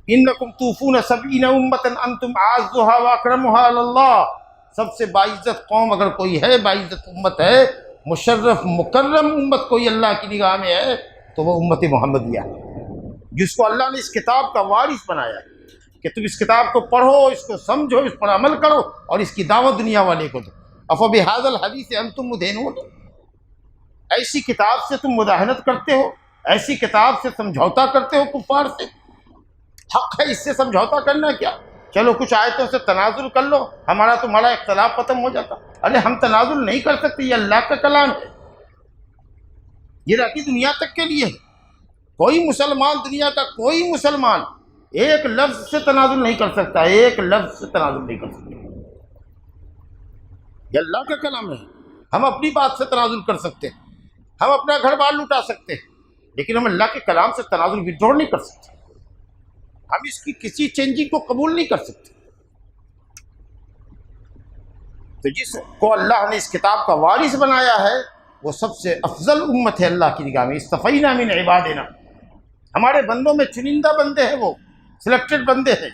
B: انکم توفون 70 امتا انتم اعزها واکرمها علی اللہ۔ سب سے باعزت قوم اگر کوئی ہے، باعزت امت ہے، مشرف مکرم امت کوئی اللہ کی نگاہ میں ہے تو وہ امت محمدیہ ہے، جس کو اللہ نے اس کتاب کا وارث بنایا ہے کہ تم اس کتاب کو پڑھو، اس کو سمجھو، اس پر عمل کرو، اور اس کی دعوت دنیا والے کو دو۔ افبہذا الحدیث انتم مدہنون، ایسی کتاب سے تم مداہنت کرتے ہو، ایسی کتاب سے سمجھوتا کرتے ہو کفار سے؟ حق ہے اس سے سمجھوتا کرنا کیا؟ چلو کچھ آیتوں سے تنازل کر لو، ہمارا تمہارا اختلاف ختم ہو جاتا۔ ارے ہم تنازل نہیں کر سکتے، یہ اللہ کا کلام ہے، یہ رہتی دنیا تک کے لیے ہے۔ کوئی مسلمان، دنیا کا کوئی مسلمان ایک لفظ سے تنازل نہیں کر سکتا، ایک لفظ سے تنازل نہیں کر سکتا، یہ اللہ کا کلام ہے۔ ہم اپنی بات سے تنازل کر سکتے ہیں، ہم اپنا گھر بار لٹا سکتے ہیں، لیکن ہم اللہ کے کلام سے تنازل وڈرا نہیں کر سکتے، ہم اس کی کسی چینجنگ کو قبول نہیں کر سکتے۔ تو جس کو اللہ نے اس کتاب کا وارث بنایا ہے وہ سب سے افضل امت ہے اللہ کی نگاہ میں۔ اصطفینا من عبادنا، ہمارے بندوں میں چنندہ بندے ہیں، وہ سلیکٹڈ بندے ہیں،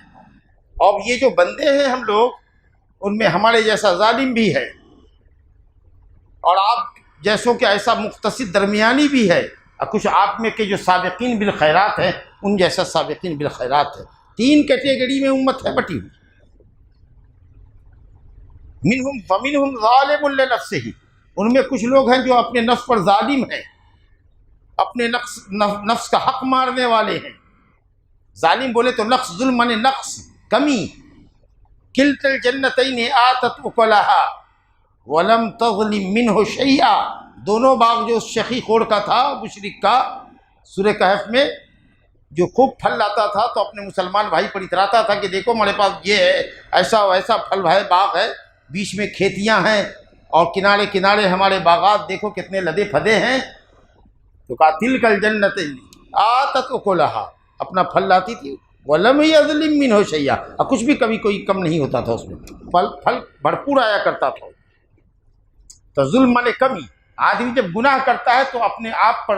B: اور یہ جو بندے ہیں ہم لوگ، ان میں ہمارے جیسا ظالم بھی ہے، اور آپ جیسوں کے ایسا مقتصد درمیانی بھی ہے، اور کچھ آپ میں کے جو سابقین بالخیرات ہیں ان جیسا سابقین بالخیرات ہے۔ تین کیٹیگری میں امت ہے بٹی ہوئی۔ منہم فمنہم ظالم لنفسہ، ان میں کچھ لوگ ہیں جو اپنے نفس پر ظالم ہیں، اپنے نفس کا حق مارنے والے ہیں۔ ظالم بولے تو نقص، ظلم مانے نقص، کمی۔ کلتا الجنتین آتت اکلہا ولم تظلم منہ شیئا، دونوں باغ جو اس شقی خور کا تھا، مشرک کا، سورہ کہف میں جو خوب پھل لاتا تھا تو اپنے مسلمان بھائی پر اتراتا تھا کہ دیکھو ہمارے پاس یہ ہے، ایسا ویسا پھل ہے، باغ ہے، بیچ میں کھیتیاں ہیں، اور کنارے کنارے ہمارے باغات دیکھو کتنے لدے پھدے ہیں۔ تو کہا تلک الجنتین آتت اکلہا، اپنا پھل لاتی تھی، وَلَمْ يَظْلِم مِّنْهُ شَيْئًا، اور کچھ بھی کبھی کوئی کم نہیں ہوتا تھا اس میں، پھل بھرپور آیا کرتا تھا۔ تو ظلم مانے کمی، آدمی جب گناہ کرتا ہے تو اپنے آپ پر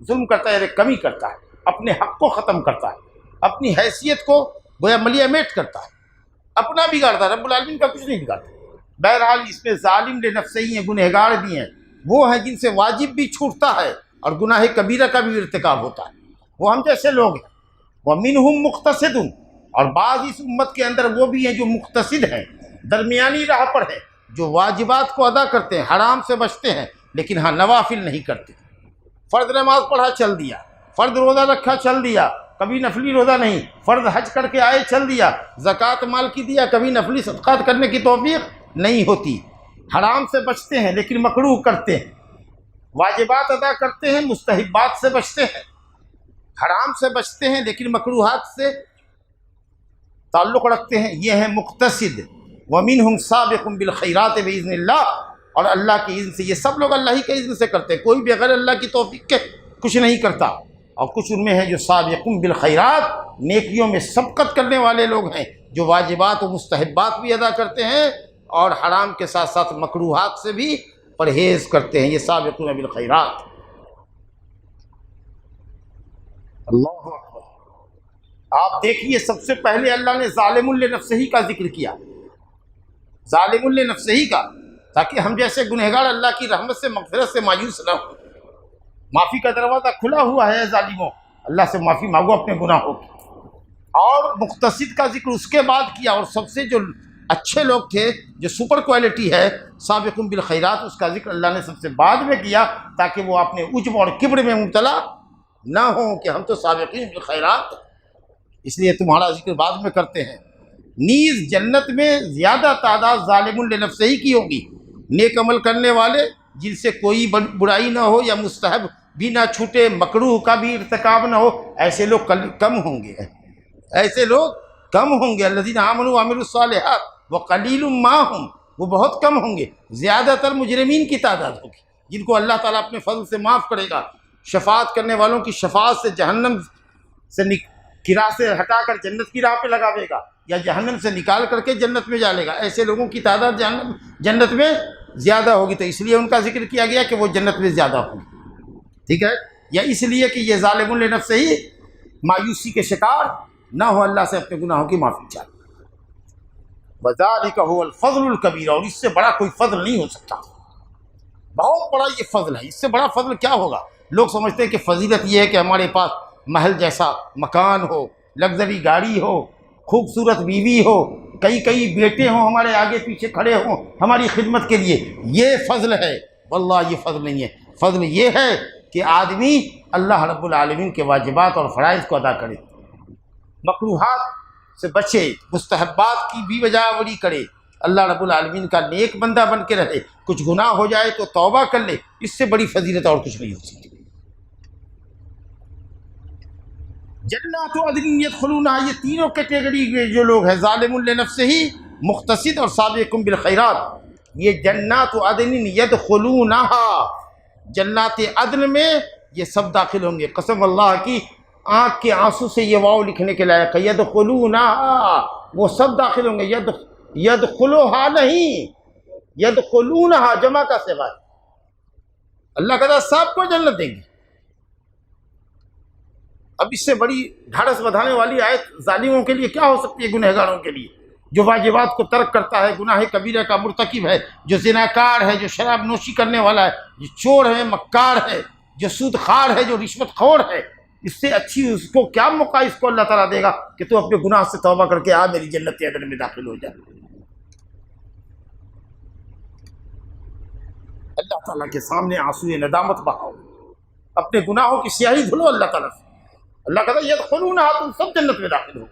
B: ظلم کرتا ہے، یعنی کمی کرتا ہے، اپنے حق کو ختم کرتا ہے، اپنی حیثیت کو گویا ملیہ میٹ کرتا ہے، اپنا بگاڑتا ہے، رب العالمین کا کچھ نہیں بگاڑتا۔ بہرحال اس میں ظالم لنفسہ ہی ہیں، گنہگار بھی ہیں، وہ ہیں جن سے واجب بھی چھوٹتا ہے اور گناہ کبیرہ کا بھی ارتکاب ہوتا ہے، وہ ہم جیسے لوگ ہیں۔ وَمِنْهُمْ مُقْتَصِدٌ، اور بعض اس امت کے اندر وہ بھی ہیں جو مقتصد ہیں، درمیانی راہ پر ہیں، جو واجبات کو ادا کرتے ہیں، حرام سے بچتے ہیں، لیکن ہاں نوافل نہیں کرتے۔ فرض نماز پڑھا چل دیا، فرض روزہ رکھا چل دیا، کبھی نفلی روزہ نہیں، فرض حج کر کے آئے چل دیا، زکوٰۃ مال کی دیا، کبھی نفلی صدقات کرنے کی توفیق نہیں ہوتی۔ حرام سے بچتے ہیں لیکن مکروہ کرتے ہیں، واجبات ادا کرتے ہیں، مستحبات سے بچتے ہیں، حرام سے بچتے ہیں لیکن مکروہات سے تعلق رکھتے ہیں، یہ ہیں مقتصد۔ وَمِنْهُمْ سَابِقٌ بِالْخَيْرَاتِ بِإِذْنِ اللَّهِ، اور اللہ کی اذن سے، یہ سب لوگ اللہ ہی کے اذن سے کرتے ہیں، کوئی بغیر اللہ کی توفیق کے کچھ نہیں کرتا۔ اور کچھ ان میں ہیں جو سابقون بالخیرات، نیکیوں میں سبقت کرنے والے لوگ ہیں، جو واجبات و مستحبات بھی ادا کرتے ہیں اور حرام کے ساتھ ساتھ مکروہات سے بھی پرہیز کرتے ہیں، یہ سابقون بالخیرات۔ اللہ اکبر۔ آپ دیکھیے سب سے پہلے اللہ نے ظالم لنفسہ کا ذکر کیا، ظالم لنفسہ کا، تاکہ ہم جیسے گنہگار اللہ کی رحمت سے مغفرت سے مایوس نہ ہوں۔ معافی کا دروازہ کھلا ہوا ہے ظالموں، اللہ سے معافی مانگو اپنے گناہوں کی۔ اور مقتصد کا ذکر اس کے بعد کیا، اور سب سے جو اچھے لوگ تھے، جو سپر کوالٹی ہے سابقون بالخیرات، اس کا ذکر اللہ نے سب سے بعد میں کیا، تاکہ وہ اپنے عجب اور کبر میں مبتلا نہ ہوں کہ ہم تو سابقین بالخیرات، اس لیے تمہارا ذکر بعد میں کرتے ہیں۔ نیز جنت میں زیادہ تعداد ظالم لنفسہ کی ہوگی، نیک عمل کرنے والے جن سے کوئی برائی نہ ہو یا مستحب بھی نہ چھوٹے، مکروہ کا بھی ارتکاب نہ ہو، ایسے لوگ کم ہوں گے، ایسے لوگ کم ہوں گے۔ الذین آمنوا وعملوا الصالحات وقلیل ما ہم، وہ بہت کم ہوں گے، زیادہ تر مجرمین کی تعداد ہوگی جن کو اللہ تعالیٰ اپنے فضل سے معاف کرے گا، شفاعت کرنے والوں کی شفاعت سے جہنم سے کی راہ سے ہٹا کر جنت کی راہ پہ لگاوے گا، یا جہنم سے نکال کر کے جنت میں ڈالے گا، ایسے لوگوں کی تعداد جنت میں زیادہ ہوگی، تو اس لیے ان کا ذکر کیا گیا کہ وہ جنت میں زیادہ ہوگی، ٹھیک ہے؟ یا اس لیے کہ یہ ظالم لنفسہ ہی مایوسی کے شکار نہ ہو، اللہ سے اپنے گناہوں کی معافی چاہے۔ وَذَلِكَ هُوَ الْفَضْلُ الْكَبِيرُ، اور اس سے بڑا کوئی فضل نہیں ہو سکتا، بہت بڑا یہ فضل ہے، اس سے بڑا فضل کیا ہوگا؟ لوگ سمجھتے ہیں کہ فضیلت یہ ہے کہ ہمارے پاس محل جیسا مکان ہو، لگژری گاڑی ہو، خوبصورت بیوی ہو، کئی بیٹے ہوں ہمارے آگے پیچھے کھڑے ہوں ہماری خدمت کے لیے، یہ فضل ہے۔ واللہ یہ فضل نہیں ہے، فضل یہ ہے کہ آدمی اللہ رب العالمین کے واجبات اور فرائض کو ادا کرے، مکروہات سے بچے، مستحبات کی بھی بجاوری کرے، اللہ رب العالمین کا نیک بندہ بن کے رہے، کچھ گناہ ہو جائے تو توبہ کر لے، اس سے بڑی فضیلت اور کچھ نہیں ہو سکتی۔ جنات عدن یدخلونها، یہ تینوں کیٹیگری کے جو لوگ ہیں، ظالم لنفسہ ہی، مقتصد اور سابق بالخیرات، یہ جنات عدن یدخلونها، جنات عدن میں یہ سب داخل ہوں گے۔ قسم اللہ کی، آنکھ کے آنسو سے یہ واو لکھنے کے لائق ہے، یدخلونها، وہ سب داخل ہوں گے، یدخلوها نہیں، یدخلونها جمع کا صیغہ ہے، اللہ کہتا ہے سب کو جنت دیں گے۔ اب اس سے بڑی ڈھارس بندھانے والی آیت ظالموں کے لیے کیا ہو سکتی ہے؟ گنہگاروں کے لیے، جو واجبات کو ترک کرتا ہے، گناہ کبیرہ کا مرتکب ہے، جو زناکار ہے، جو شراب نوشی کرنے والا ہے، جو چور ہے، مکار ہے، جو سود خوار ہے، جو رشوت خور ہے، اس سے اچھی اس کو کیا موقع اس کو اللہ تعالیٰ دے گا کہ تو اپنے گناہ سے توبہ کر کے آ میری جنت عدن میں داخل ہو جائے۔ اللہ تعالیٰ کے سامنے آنسوئے ندامت بہاؤ، اپنے گناہوں کی سیاہی دھلو اللہ تعالیٰ سے۔ اللہ کہتا ہے یدخلونها، تم سب جنت میں داخل ہو۔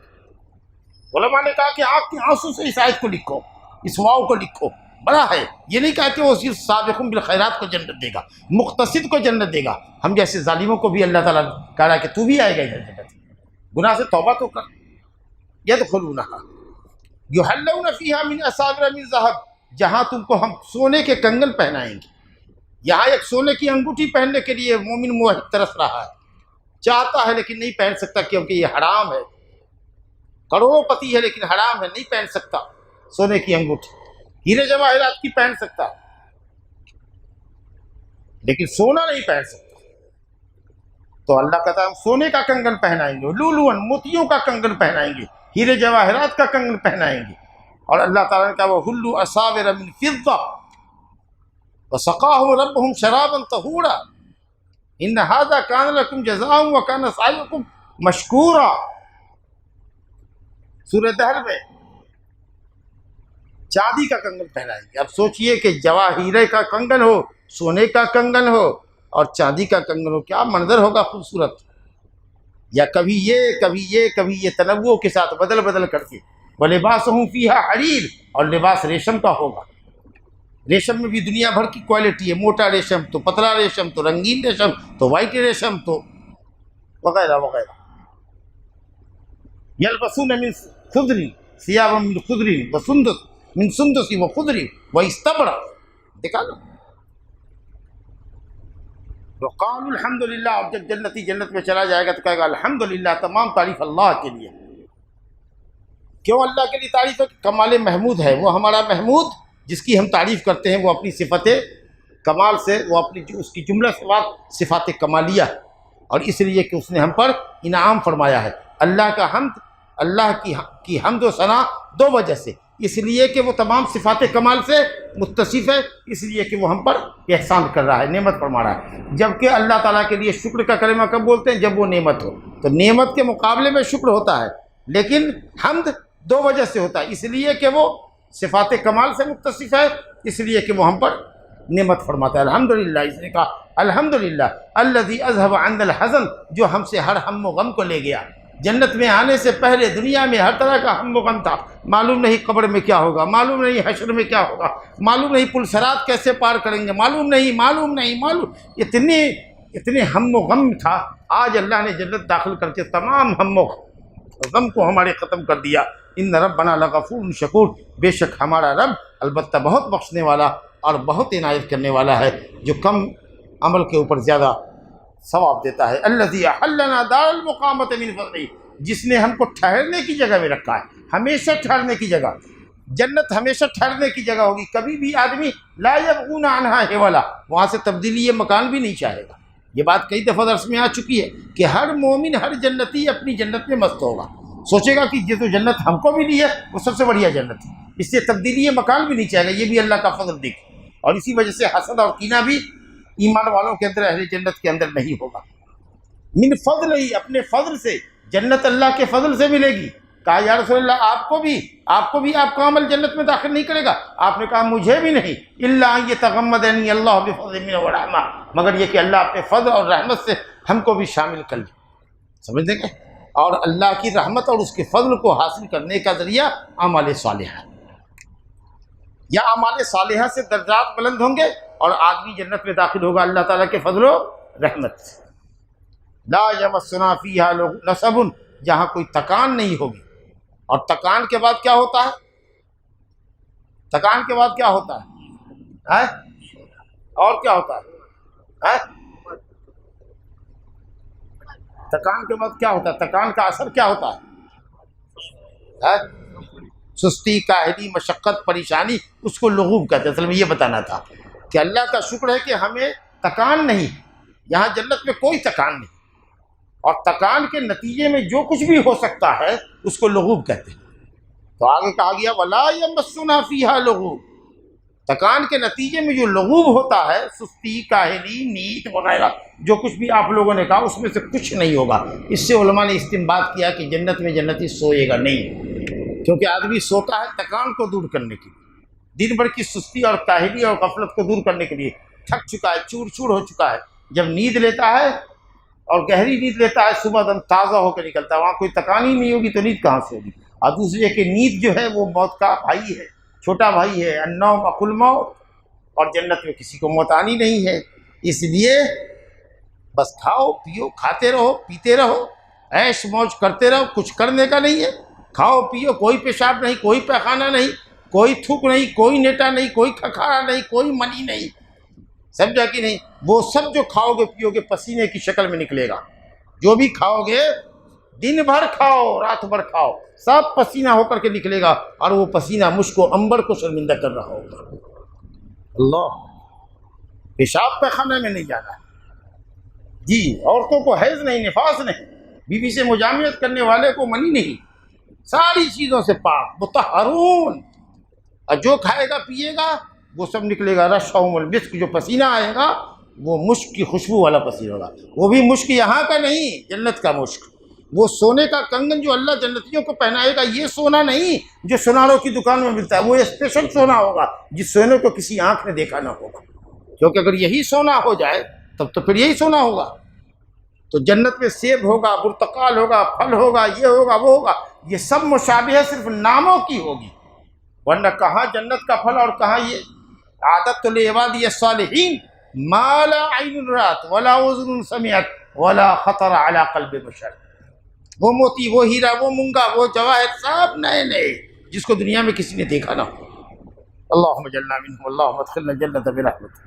B: علماء نے کہا کہ آنکھ کے آنسو سے اس آیت کو لکھو، اس واو کو لکھو، بڑا ہے، یہ نہیں کہا کہ وہ صرف سابقون بالخیرات کو جنت دے گا، مقتصد کو جنت دے گا، ہم جیسے ظالموں کو بھی اللہ تعالیٰ کہہ رہا ہے کہ تو بھی آئے گا ادھر جنت، گناہ سے توبہ تو کر۔ یدخلونها یحلون فیہا من اساور من ذہب، جہاں تم کو ہم سونے کے کنگن پہنائیں گے۔ یہاں ایک سونے کی انگوٹھی پہننے کے لیے مومن موحد ترس رہا ہے، چاہتا ہے لیکن نہیں پہن سکتا کیونکہ یہ حرام ہے، کروڑوں پتی ہے لیکن حرام ہے، نہیں پہن سکتا سونے کی انگوٹھی، ہیرے جواہرات کی پہن سکتا لیکن سونا نہیں پہن سکتا۔ تو اللہ کہتا ہے ہم سونے کا کنگن پہنائیں گے، لولون موتیوں کا کنگن پہنائیں گے، ہیرے جواہرات کا کنگن پہنائیں گے۔ اور اللہ تعالیٰ نے کہا وَحُلُّوا أَسَاوِرَ مِن فِضَّةٍ وَسَقَاهُمْ رَبُّهُمْ شَرَابًا طَهُورًا إِنَّ هَذَا كَانَ لَكُمْ جَزَاءً وَكَانَ سَعْيُكُمْ مَشْكُورًا۔ سورہ دہر میں چاندی کا کنگن پہنائیں گے۔ اب سوچئے کہ جواہیرے کا کنگن ہو، سونے کا کنگن ہو اور چاندی کا کنگن ہو، کیا منظر ہوگا خوبصورت۔ یا کبھی یہ کبھی یہ کبھی یہ تنوع کے ساتھ بدل بدل کر کے، وَلِبَاسُهُمْ فِيهَا حَرِيرٌ، اور لباس ریشم کا ہوگا۔ ریشم میں بھی دنیا بھر کی کوالٹی ہے، موٹا ریشم تو پتلا ریشم تو رنگین ریشم تو وائٹ ریشم تو وغیرہ وغیرہ۔ يَلْبَسُونَ مِن خُضْرٍ ثِيَابًا مِن خُضْرٍ وَسُندُسٍ مِن سُندُسٍ وَخُضْرٍ وَإِسْتَبْرَقٍ۔ دیکھا نا، وقالوا الحمدللہ، اور جب جنتی جنت میں چلا جائے گا تو کہے گا الحمدللہ، تمام تعریف اللہ کے لیے۔ کیوں اللہ کے لیے تعریف ہے؟ کمال محمود ہے وہ، ہمارا محمود جس کی ہم تعریف کرتے ہیں وہ اپنی صفت کمال سے، وہ اپنی اس کی جملہ صفات کمالیہ، اور اس لیے کہ اس نے ہم پر انعام فرمایا ہے۔ اللہ کا حمد، اللہ کی حمد و ثنا دو وجہ سے، اس لیے کہ وہ تمام صفات کمال سے متصف ہے، اس لیے کہ وہ ہم پر احسان کر رہا ہے، نعمت فرما رہا ہے۔ جبکہ اللہ تعالیٰ کے لیے شکر کا کلمہ کب بولتے ہیں؟ جب وہ نعمت ہو، تو نعمت کے مقابلے میں شکر ہوتا ہے، لیکن حمد دو وجہ سے ہوتا ہے، اس لیے کہ وہ صفات کمال سے متصف ہے، اس لیے کہ وہ ہم پر نعمت فرماتا ہے۔ الحمدللہ، اس نے کہا الحمدللہ الذی اذھب عنا الحزن، جو ہم سے ہر ہم و غم کو لے گیا۔ جنت میں آنے سے پہلے دنیا میں ہر طرح کا ہم و غم تھا، معلوم نہیں قبر میں کیا ہوگا، معلوم نہیں حشر میں کیا ہوگا، معلوم نہیں پل صراط کیسے پار کریں گے، معلوم نہیں، اتنے ہم و غم تھا۔ آج اللہ نے جنت داخل کر کے تمام ہم و غم کو ہمارے ختم کر دیا۔ ان ربنا لغفور شکور، بے شک ہمارا رب البتہ بہت بخشنے والا اور بہت عنایت کرنے والا ہے، جو کم عمل کے اوپر زیادہ ثواب دیتا ہے۔ الذی احلنا دار المقامۃ من فضلہ، جس نے ہم کو ٹھہرنے کی جگہ میں رکھا ہے، ہمیشہ ٹھہرنے کی جگہ۔ جنت ہمیشہ ٹھہرنے کی جگہ ہوگی، کبھی بھی آدمی لا یبغون عنہا حولا، وہاں سے تبدیلی مکان بھی نہیں چاہے گا۔ یہ بات کئی دفعہ درس میں آ چکی ہے کہ ہر مومن، ہر جنتی اپنی جنت میں مست ہوگا، سوچے گا کہ یہ تو جنت ہم کو ملی ہے وہ سب سے بڑھیا جنت ہے، اس سے تبدیلی مکان بھی نہیں چاہے گا۔ یہ بھی اللہ کا فضل دیکھ، اور اسی وجہ سے حسد اور کینہ بھی ایمان والوں کے اندر، اہل جنت کے اندر نہیں ہوگا۔ من فضل ہی، اپنے فضل سے، جنت اللہ کے فضل سے ملے گی۔ کہا یا رسول اللہ آپ کو بھی آپ کا عمل جنت میں داخل نہیں کرے گا؟ آپ نے کہا مجھے بھی نہیں، الا ان یتغمدنی اللہ بفضل منہ ورحمہ، مگر یہ کہ اللہ اپنے فضل اور رحمت سے ہم کو بھی شامل کر لے۔ سمجھ دیں گے؟ اور اللہ کی رحمت اور اس کے فضل کو حاصل کرنے کا ذریعہ اعمال صالحہ، یا اعمال صالحہ سے درجات بلند ہوں گے اور آدمی جنت میں داخل ہوگا اللہ تعالیٰ کے فضل و رحمت سے۔ لا یمسنا فیہا نصب، جہاں کوئی تکان نہیں ہوگی۔ اور تکان کے بعد کیا ہوتا ہے؟ تکان کے بعد کیا ہوتا ہے؟ اور کیا ہوتا ہے؟ تکان کے بعد کیا ہوتا ہے؟ تکان کا اثر کیا ہوتا ہے؟ سستی، کاہلی، مشقت، پریشانی، اس کو لغوب کہتے ہیں۔ اصل میں یہ بتانا تھا کہ اللہ کا شکر ہے کہ ہمیں تکان نہیں، یہاں جنت میں کوئی تکان نہیں، اور تکان کے نتیجے میں جو کچھ بھی ہو سکتا ہے اس کو لغوب کہتے ہیں۔ تو آگے کہا گیا وَلَا يَمَسُّنَا فِيهَا لُغُوب، تکان کے نتیجے میں جو لغوب ہوتا ہے، سستی، کاہلی، نیند وغیرہ، جو کچھ بھی آپ لوگوں نے کہا اس میں سے کچھ نہیں ہوگا۔ اس سے علماء نے استنباط کیا کہ جنت میں جنتی سوئے گا نہیں، کیونکہ آدمی سوتا ہے تکان کو دور کرنے کے لیے، دن بھر کی سستی اور کاہلی اور غفلت کو دور کرنے کے لیے، تھک چکا ہے، چور چور ہو چکا ہے۔ جب نیند لیتا ہے اور گہری نیند لیتا ہے، صبح دم تازہ ہو کے نکلتا ہے، وہاں کوئی تکان ہی نہیں ہوگی تو نیند کہاں سے ہوگی؟ اور دوسری ہے کہ نیند جو ہے وہ موت کا بھائی ہے، چھوٹا بھائی ہے، النوم اخو الموت، اور جنت میں کسی کو موت آنی نہیں ہے۔ اس لیے بس کھاؤ پیو، کھاتے رہو، پیتے رہو، عیش موج کرتے رہو، کچھ کرنے کا نہیں ہے۔ کھاؤ پیو، کوئی پیشاب نہیں، کوئی پیخانہ نہیں، کوئی تھوک نہیں، کوئی نیٹا نہیں، کوئی کھکھارا نہیں، کوئی منی نہیں، سمجھا کہ نہیں؟ وہ سب جو کھاؤ گے پیو گے پسینے کی شکل میں نکلے گا، جو بھی کھاؤ گے دن بھر کھاؤ رات بھر کھاؤ، سب پسینہ ہو کر کے نکلے گا، اور وہ پسینہ مشک و عنبر کو شرمندہ کر رہا ہوگا۔ اللہ، پیشاب پیخانے میں نہیں جانا ہے جی، عورتوں کو حیض نہیں، نفاس نہیں، بیوی سے مجامعت کرنے والے کو منی نہیں، ساری چیزوں سے پاک مطہرون، اور جو کھائے گا پیے گا وہ سب نکلے گا رشحهم المسک، جو پسینہ آئے گا وہ مشک کی خوشبو والا پسینہ ہوگا، وہ بھی مشک یہاں کا نہیں، جنت کا مشک، وہ سونے کا کنگن جو اللہ جنتیوں کو پہنائے گا، یہ سونا نہیں جو سوناروں کی دکان میں ملتا ہے، وہ اسپیشل سونا ہوگا جس سونے کو کسی آنکھ نے دیکھا نہ ہوگا، کیونکہ اگر یہی سونا ہو جائے تب تو پھر یہی سونا ہوگا۔ تو جنت میں سیب ہوگا، برتقال ہوگا، پھل ہوگا، یہ ہوگا وہ ہوگا، یہ سب مشابہ صرف ناموں کی ہوگی، ورنہ کہاں جنت کا پھل اور کہاں یہ عادت لعبادی الصالحین ما لا عین رات ولا اذن سمعت ولا خطر علی قلب بشر۔ وہ موتی، وہ ہیرا، وہ مونگا، وہ جواہر، سب نئے نئے جس کو دنیا میں کسی نے دیکھا نہ ہو۔ اللہم اجعلنا منہم، اللہم ادخلنا الجنۃ برحمتک۔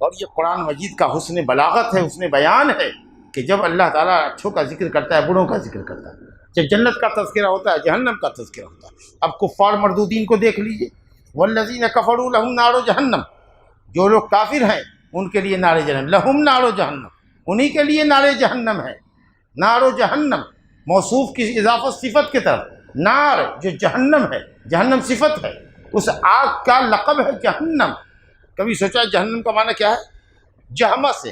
B: اور یہ قرآن مجید کا حسن بلاغت ہے، حسن بیان ہے کہ جب اللہ تعالیٰ اچھوں کا ذکر کرتا ہے، بڑوں کا ذکر کرتا ہے، جب جنت کا تذکرہ ہوتا ہے، جہنم کا تذکرہ ہوتا ہے۔ اب کفار مردودین کو دیکھ لیجئے، والذین کفروا لہم نار جہنم، جو لوگ کافر ہیں ان کے لیے نار جہنم، لہم نار جہنم، انہی کے لیے نار جہنم ہے۔ نار جہنم موصوف کی اضافت صفت کی طرف، نار جو جہنم ہے، جہنم صفت ہے، اس آگ کا لقب ہے جہنم۔ کبھی سوچا جہنم کا معنی کیا ہے؟ جہمہ سے،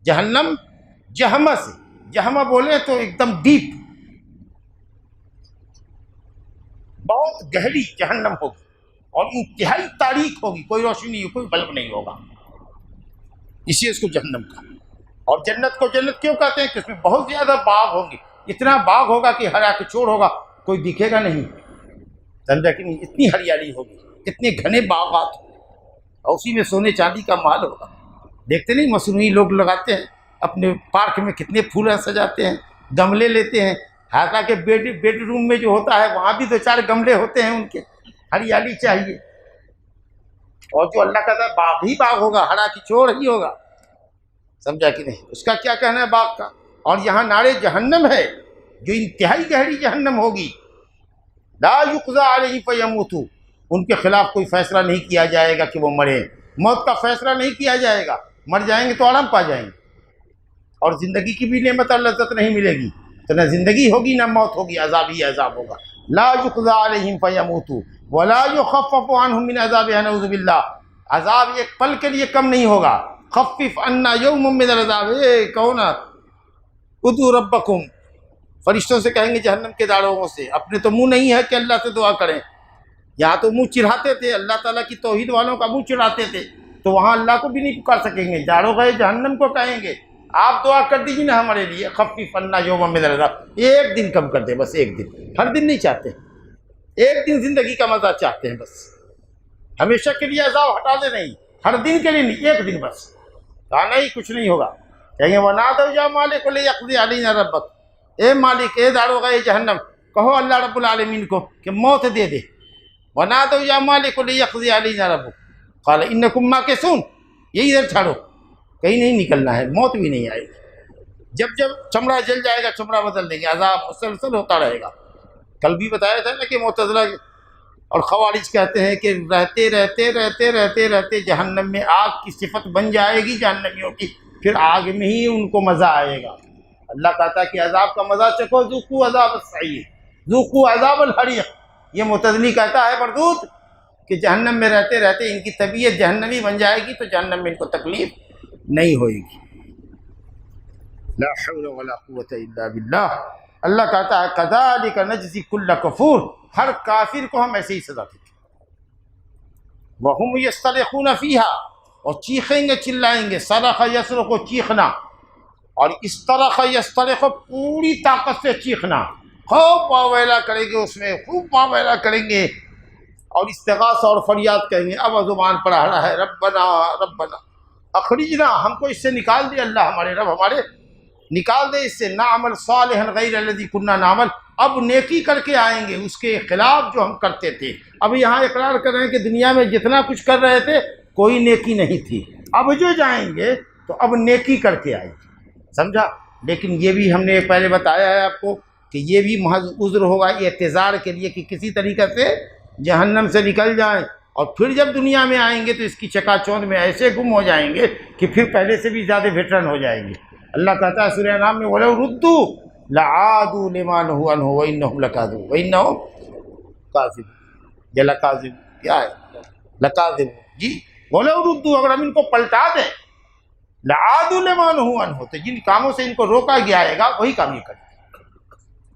B: جہنم جہمہ سے، جہمہ بولے تو ایک دم ڈیپ، بہت گہری جہنم ہوگی اور انتہائی تاریک ہوگی، کوئی روشنی نہیں، کوئی بلب نہیں ہوگا، اسی اس کو جہنم کا۔ اور جنت کو جنت کیوں کہتے ہیں؟ کہ اس میں بہت زیادہ باغ ہوں گے، اتنا باغ ہوگا کہ ہرا کچوڑ ہوگا، کوئی دکھے گا نہیں، سمجھا کہ نہیں؟ اتنی ہریالی ہوگی، اتنے گھنے باغات، اور اسی میں سونے چاندی کا مال ہوگا۔ دیکھتے نہیں مصنوعی لوگ لگاتے ہیں اپنے پارک میں، کتنے پھول سجاتے ہیں، گملے لیتے ہیں، حالانکہ بیڈ روم میں جو ہوتا ہے وہاں بھی 2-4 گملے ہوتے ہیں، ان کے ہریالی چاہیے۔ اور جو اللہ کا باغ ہی باغ ہوگا، ہرا کچوڑ ہی ہوگا، سمجھا کہ نہیں؟ اس کا کیا کہنا ہے باغ کا؟ اور یہاں نار جہنم ہے جو انتہائی گہری جہنم ہوگی، لا یقضی علیہم فیموتوا، ان کے خلاف کوئی فیصلہ نہیں کیا جائے گا کہ وہ مریں، موت کا فیصلہ نہیں کیا جائے گا، مر جائیں گے تو آرام پا جائیں گے، اور زندگی کی بھی نعمت اور لذت نہیں ملے گی، تو نہ زندگی ہوگی نہ موت ہوگی، عذاب ہی عذاب ہوگا۔ لا یقضی علیہم فیموتوا ولا یخفف عنہم من عذابها، نعوذ باللہ، عذاب ایک پل کے لیے کم نہیں ہوگا۔ خفف عنا یوما من العذاب، کہو نا ادعوا ربکم، فرشتوں سے کہیں گے جہنم کے داڑھوں سے، اپنے تو منہ نہیں ہے کہ اللہ سے دعا کریں، یہاں تو منہ چڑھاتے تھے، اللہ تعالیٰ کی توحید والوں کا منہ چڑھاتے تھے، تو وہاں اللہ کو بھی نہیں پکار سکیں گے، جاڑو گئے جہنم کو کہیں گے آپ دعا کر دیجیے نا ہمارے لیے، خفف عنا یوما من العذاب، ایک دن کم کر دے، بس ایک دن، ہر دن نہیں چاہتے، ایک دن زندگی کا مزہ چاہتے ہیں، بس ہمیشہ کے لیے عذاب ہٹا دے، نہیں، ہر دن کے لیے نہیں، ایک دن بس، کہا نہیں کچھ نہیں ہوگا، کہیں گے وَنَادَوْا يَا مَالِكُ لِيَقْضِيَ عَلَيْنَا رَبُّكَ، اے مالک، اے داروغہ جہنم، کہو اللہ رب العالمین کو کہ موت دے دے، وَنَادَوْا يَا مَالِكُ لِيَقْضِيَ عَلَيْنَا رَبُّكَ قَالَ إِنَّكُمْ مَاكِثُونَ، یہی ادھر چھاڑو، کہیں نہیں نکلنا ہے، موت بھی نہیں آئے گی، جب جب چمڑا جل جائے گا چمڑا بدل دیں گے، عذاب مسلسل ہوتا رہے گا۔ کل بھی بتایا تھا نا کہ معتزلہ اور خوارج کہتے ہیں کہ رہتے رہتے رہتے رہتے رہتے جہنم میں آگ کی صفت بن جائے گی جہنمیوں کی، پھر آگ میں ہی ان کو مزہ آئے گا۔ اللہ کہتا ہے کہ عذاب کا مزہ چکھو، ذوقوا عذاب السعیر، ذوقوا عذاب الحریق۔ یہ معتزلی کہتا ہے مردود کہ جہنم میں رہتے رہتے ان کی طبیعت جہنمی بن جائے گی تو جہنم میں ان کو تکلیف نہیں ہوئے گی۔ لا حول ولا قوت الا باللہ۔ اللہ کہتا ہے کذالک نجزی کل کفور، ہر کافر کو ہم ایسے ہی سزا دیتے ہیں۔ وہم یصطرخون فیہا، اور چیخیں گے چلائیں گے، صرخ یصرخ چیخنا، اور استرخ یسترخ پوری طاقت سے چیخنا، خوب واویلا کریں گے، اس میں خوب واویلا کریں گے، اور استغاثہ اور فریاد کہیں گے۔ اب زبان پر آ رہا ہے ربنا ربنا اخرجنا، ہم کو اس سے نکال دے اللہ، ہمارے رب ہمارے نکال دے اس سے، نعمل صالحا غیر الذی کنا نعمل، اب نیکی کر کے آئیں گے اس کے خلاف جو ہم کرتے تھے۔ اب یہاں اقرار کر رہے ہیں کہ دنیا میں جتنا کچھ کر رہے تھے کوئی نیکی نہیں تھی، اب جو جائیں گے تو اب نیکی کر کے آئیں گے، سمجھا؟ لیکن یہ بھی ہم نے پہلے بتایا ہے آپ کو کہ یہ بھی محض عذر ہوگا اعتذار کے لیے کہ کسی طریقے سے جہنم سے نکل جائیں، اور پھر جب دنیا میں آئیں گے تو اس کی چکا چوندھ میں ایسے گم ہو جائیں گے کہ پھر پہلے سے بھی زیادہ ویٹرن ہو جائیں گے۔ اللہ کہتا ہے سورہ انعام میں وَلَوْ رُدُّوا لَعَادُوا لِمَا نُهُوا عَنْهُ وَإِنَّهُمْ لَكَاذِبُونَ وَإِنَّهُمْ كَاذِبُونَ یا لَكَاذِبُونَ کیا ہے لَكَاذِبُونَ جی وَلَوْ رُدُّوا اگر ہم ان کو پلٹا دیں لَعَادُوا لِمَا نُهُوا عَنْهُ تو جن کاموں سے ان کو روکا گیا ہے وہی کام یہ کریں۔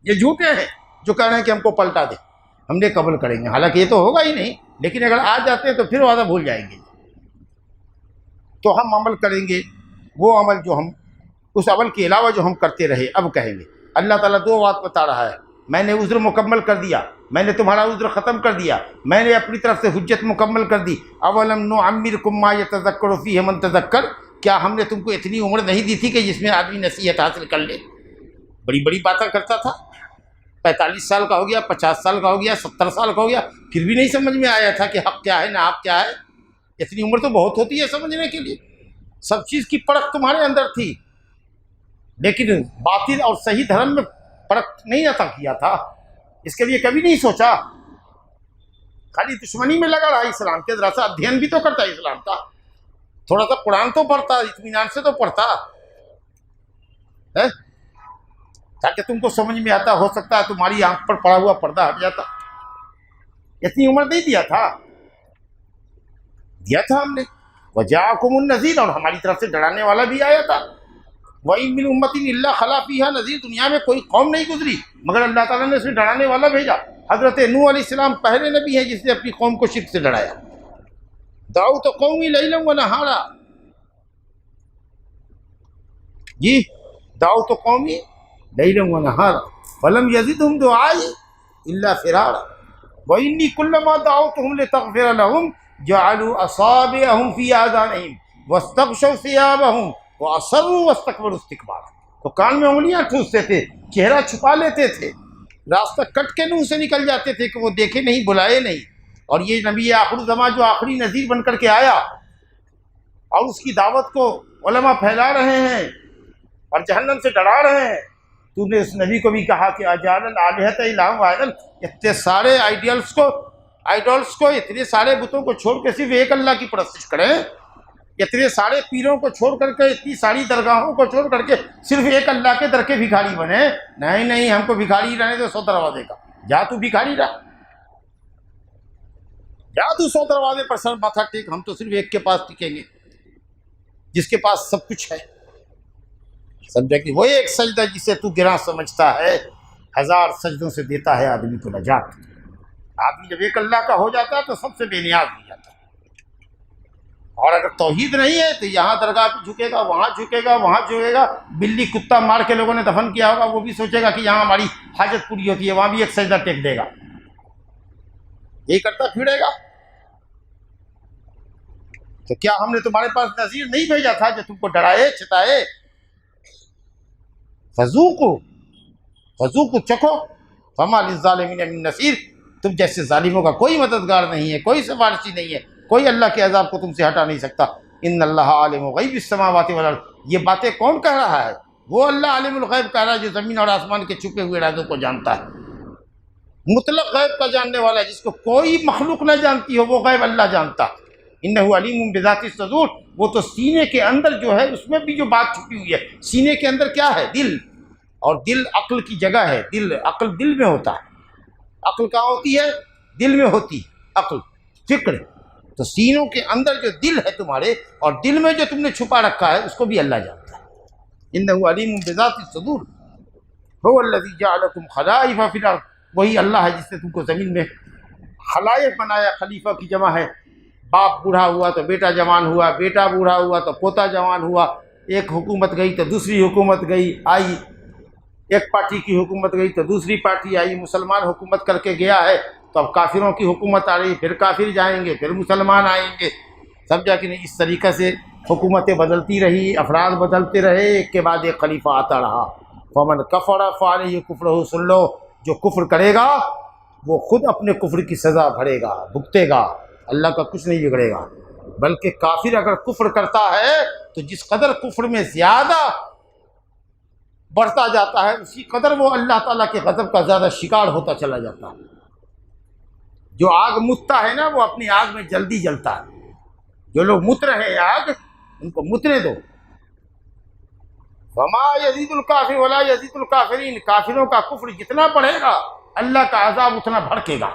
B: یہ جھوٹے ہیں جو کہہ رہے ہیں کہ ہم کو پلٹا دیں، ہم نے قبول کریں گے، حالانکہ یہ تو ہوگا ہی نہیں، لیکن اگر آ جاتے ہیں تو پھر وعدہ بھول جائیں گے۔ تو ہم عمل کریں گے وہ عمل جو ہم اس عمل کے علاوہ جو ہم کرتے رہے اب کہیں گے۔ اللہ تعالیٰ دو بات بتا رہا ہے، میں نے عذر مکمل کر دیا، میں نے تمہارا عذر ختم کر دیا، میں نے اپنی طرف سے حجت مکمل کر دی۔ اولم نعمرکم ما یتذکر فیہ من تذکر، کیا ہم نے تم کو اتنی عمر نہیں دی تھی کہ جس میں آدمی نصیحت حاصل کر لے؟ بڑی بڑی باتیں کرتا تھا، 45 سال کا ہو گیا، 50 سال کا ہو گیا، 70 سال کا ہو گیا، پھر بھی نہیں سمجھ میں آیا تھا کہ حق کیا ہے نہ آپ کیا ہے۔ اتنی عمر تو بہت ہوتی ہے سمجھنے کے لیے، سب چیز کی پرکھ تمہارے اندر تھی، لیکن باطل اور صحیح دھرم میں فرق نہیں عطا کیا تھا، اس کے لیے کبھی نہیں سوچا، خالی دشمنی میں لگا رہا اسلام کے، ذرا سا ادھین بھی تو کرتا اسلام کا، تھوڑا سا قرآن تو پڑھتا، اطمینان سے تو پڑھتا ہے تاکہ تم کو سمجھ میں آتا، ہو سکتا ہے تمہاری آنکھ پر پڑا ہوا پردہ ہٹ جاتا۔ اتنی عمر نہیں دیا تھا ہم نے۔ وَجَاءَكُمُ النَّذِيرُ، اور ہماری طرف سے ڈرانے والا بھی آیا تھا۔ وَإِن مِّنْ أُمَّةٍ إِلَّا خَلَا فِيهَا نَذِيرٌ، دنیا میں کوئی قوم نہیں گزری مگر اللہ تعالیٰ نے اسے ڈرانے والا بھیجا۔ حضرت نوح علیہ السلام پہلے نبی ہیں جس نے اپنی قوم کو شرک سے ڈرایا۔ دعوت قومی لیلا ونہارا، جی دعوت قومی لیلا ونہارا فلم یزدہم دعائی الا فرارا وانی کلما دعوتہم لتغفر لہم جعلوا اصابعہم فی آذانہم واستغشوا ثیابہم واصروا واستکبروا استکبارا، تو کان میں انگلیاں ٹھوستے تھے، چہرہ چھپا لیتے تھے، راستہ کٹ کے منہ سے نکل جاتے تھے کہ وہ دیکھے نہیں، بلائے نہیں۔ اور یہ نبی آخر زمان جو آخری نذیر بن کر کے آیا اور اس کی دعوت کو علماء پھیلا رہے ہیں اور جہنم سے ڈرا رہے ہیں، تو نے اس نبی کو بھی کہا کہ اجعل الآلہۃ الہا واحدا، اتنے سارے آئیڈلس کو اتنے سارے بتوں کو چھوڑ کے صرف ایک اللہ کی پرستش کریں، اتنے سارے پیروں کو چھوڑ کر کے، اتنی ساری درگاہوں کو چھوڑ کر کے صرف ایک اللہ کے در کے بھکاری بنے؟ نہیں، ہم کو بھکاری رہنے دو 100 دروازے کا، جا تو بھکاری رہا، جا تو 100 دروازے پر سر ماتھا ٹیک، ہم تو صرف ایک کے پاس ٹکیں گے جس کے پاس سب کچھ ہے۔ سمجھا کہ وہ ایک سجدہ جسے تو گراں سمجھتا ہے 1000 سجدوں سے دیتا ہے آدمی کو نجات۔ آدمی جب ایک اللہ کا ہو جاتا ہے تو سب سے بے نیاز ہو جاتا ہے، اور اگر توحید نہیں ہے تو یہاں درگاہ پہ جھکے گا، وہاں جھکے گا، وہاں جھکے گا، بلی کتا مار کے لوگوں نے دفن کیا ہوگا وہ بھی سوچے گا کہ یہاں ہماری حاجت پوری ہوتی ہے، وہاں بھی ایک سجدہ ٹیک دے گا، یہی کرتا پھرے گا۔ تو کیا ہم نے تمہارے پاس نذیر نہیں بھیجا تھا جو تم کو ڈرائے چھتائے؟ فذوقوا چکھو، فما للظالمین من نصیر، تم جیسے ظالموں کا کوئی مددگار نہیں ہے، کوئی سفارشی نہیں ہے، کوئی اللہ کے عذاب کو تم سے ہٹا نہیں سکتا۔ ان اللہ عالم غیب السماوات والارض، یہ باتیں کون کہہ رہا ہے؟ وہ اللہ عالم الغیب کہہ رہا ہے جو زمین اور آسمان کے چھپے ہوئے رازوں کو جانتا ہے، مطلق غیب کا جاننے والا ہے، جس کو کوئی مخلوق نہ جانتی ہو وہ غیب اللہ جانتا۔ انہ علیم بذات الصدور، وہ تو سینے کے اندر جو ہے اس میں بھی جو بات چھپی ہوئی ہے، سینے کے اندر کیا ہے؟ دل، اور دل عقل کی جگہ ہے، عقل دل میں ہوتا ہے، عقل کہاں ہوتی ہے؟ دل میں ہوتی ہے عقل، فکر، تو سینوں کے اندر جو دل ہے تمہارے، اور دل میں جو تم نے چھپا رکھا ہے اس کو بھی اللہ جانتا ہے۔ انہ علیم بذات الصدور هو الذی جعلکم خلائف فی الارض، وہی اللہ ہے جس نے تم کو زمین میں خلائف بنایا، خلیفہ کی جمع ہے، باپ بوڑھا ہوا تو بیٹا جوان ہوا، بیٹا بوڑھا ہوا تو پوتا جوان ہوا، ایک حکومت گئی تو دوسری حکومت آئی، ایک پارٹی کی حکومت گئی تو دوسری پارٹی آئی، مسلمان حکومت کر کے گیا ہے تو اب کافروں کی حکومت آ رہی، پھر کافر جائیں گے، پھر مسلمان آئیں گے، سمجھا کہ نہیں؟ اس طریقے سے حکومتیں بدلتی رہی، افراد بدلتے رہے، ایک کے بعد ایک خلیفہ آتا رہا۔ فمن کفر فعلیہ کفرہ، سن لو جو کفر کرے گا وہ خود اپنے کفر کی سزا بھرے گا، بھگتے گا، اللہ کا کچھ نہیں بگڑے گا۔ بلکہ کافر اگر کفر کرتا ہے تو جس قدر کفر میں زیادہ بڑھتا جاتا ہے اسی قدر وہ اللہ تعالیٰ کے غضب کا زیادہ شکار ہوتا چلا جاتا ہے۔ جو آگ متتا ہے نا وہ اپنی آگ میں جلدی جلتا ہے، جو لوگ مت رہے ہیں آگ ان کو متنے دو۔ وما یزید الکافر ولا یزید الکافرین، کافروں کا کفر جتنا بڑھے گا اللہ کا عذاب اتنا بھڑکے گا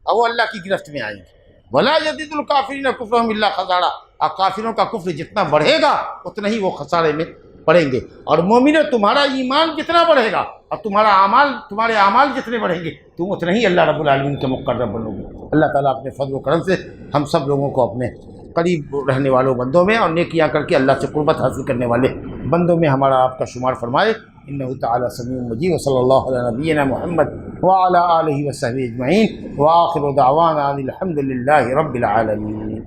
B: اور وہ اللہ کی گرفت میں آئیں گے۔ ولا یزید الکافرین کفرهم الا خسارا، اور کافروں کا کفر جتنا بڑھے گا اتنا ہی وہ خسارے میں پڑیں گے۔ اور مومنوں تمہارا ایمان جتنا بڑھے گا اور تمہارے اعمال جتنے بڑھیں گے تم اتنا ہی اللہ رب العالمین کے مقرب بنو گے۔ اللہ تعالیٰ اپنے فضل و کرم سے ہم سب لوگوں کو اپنے قریب رہنے والوں بندوں میں اور نیکیاں کر کے اللہ سے قربت حاصل کرنے والے بندوں میں ہمارا آپ کا شمار فرمائے۔ انہ تعالی سمیع مجید، وصلی اللہ علی نبینا محمد وعلی آلہ وصحبہ اجمعین، وآخر دعوانا ان الحمد للہ رب العالمین۔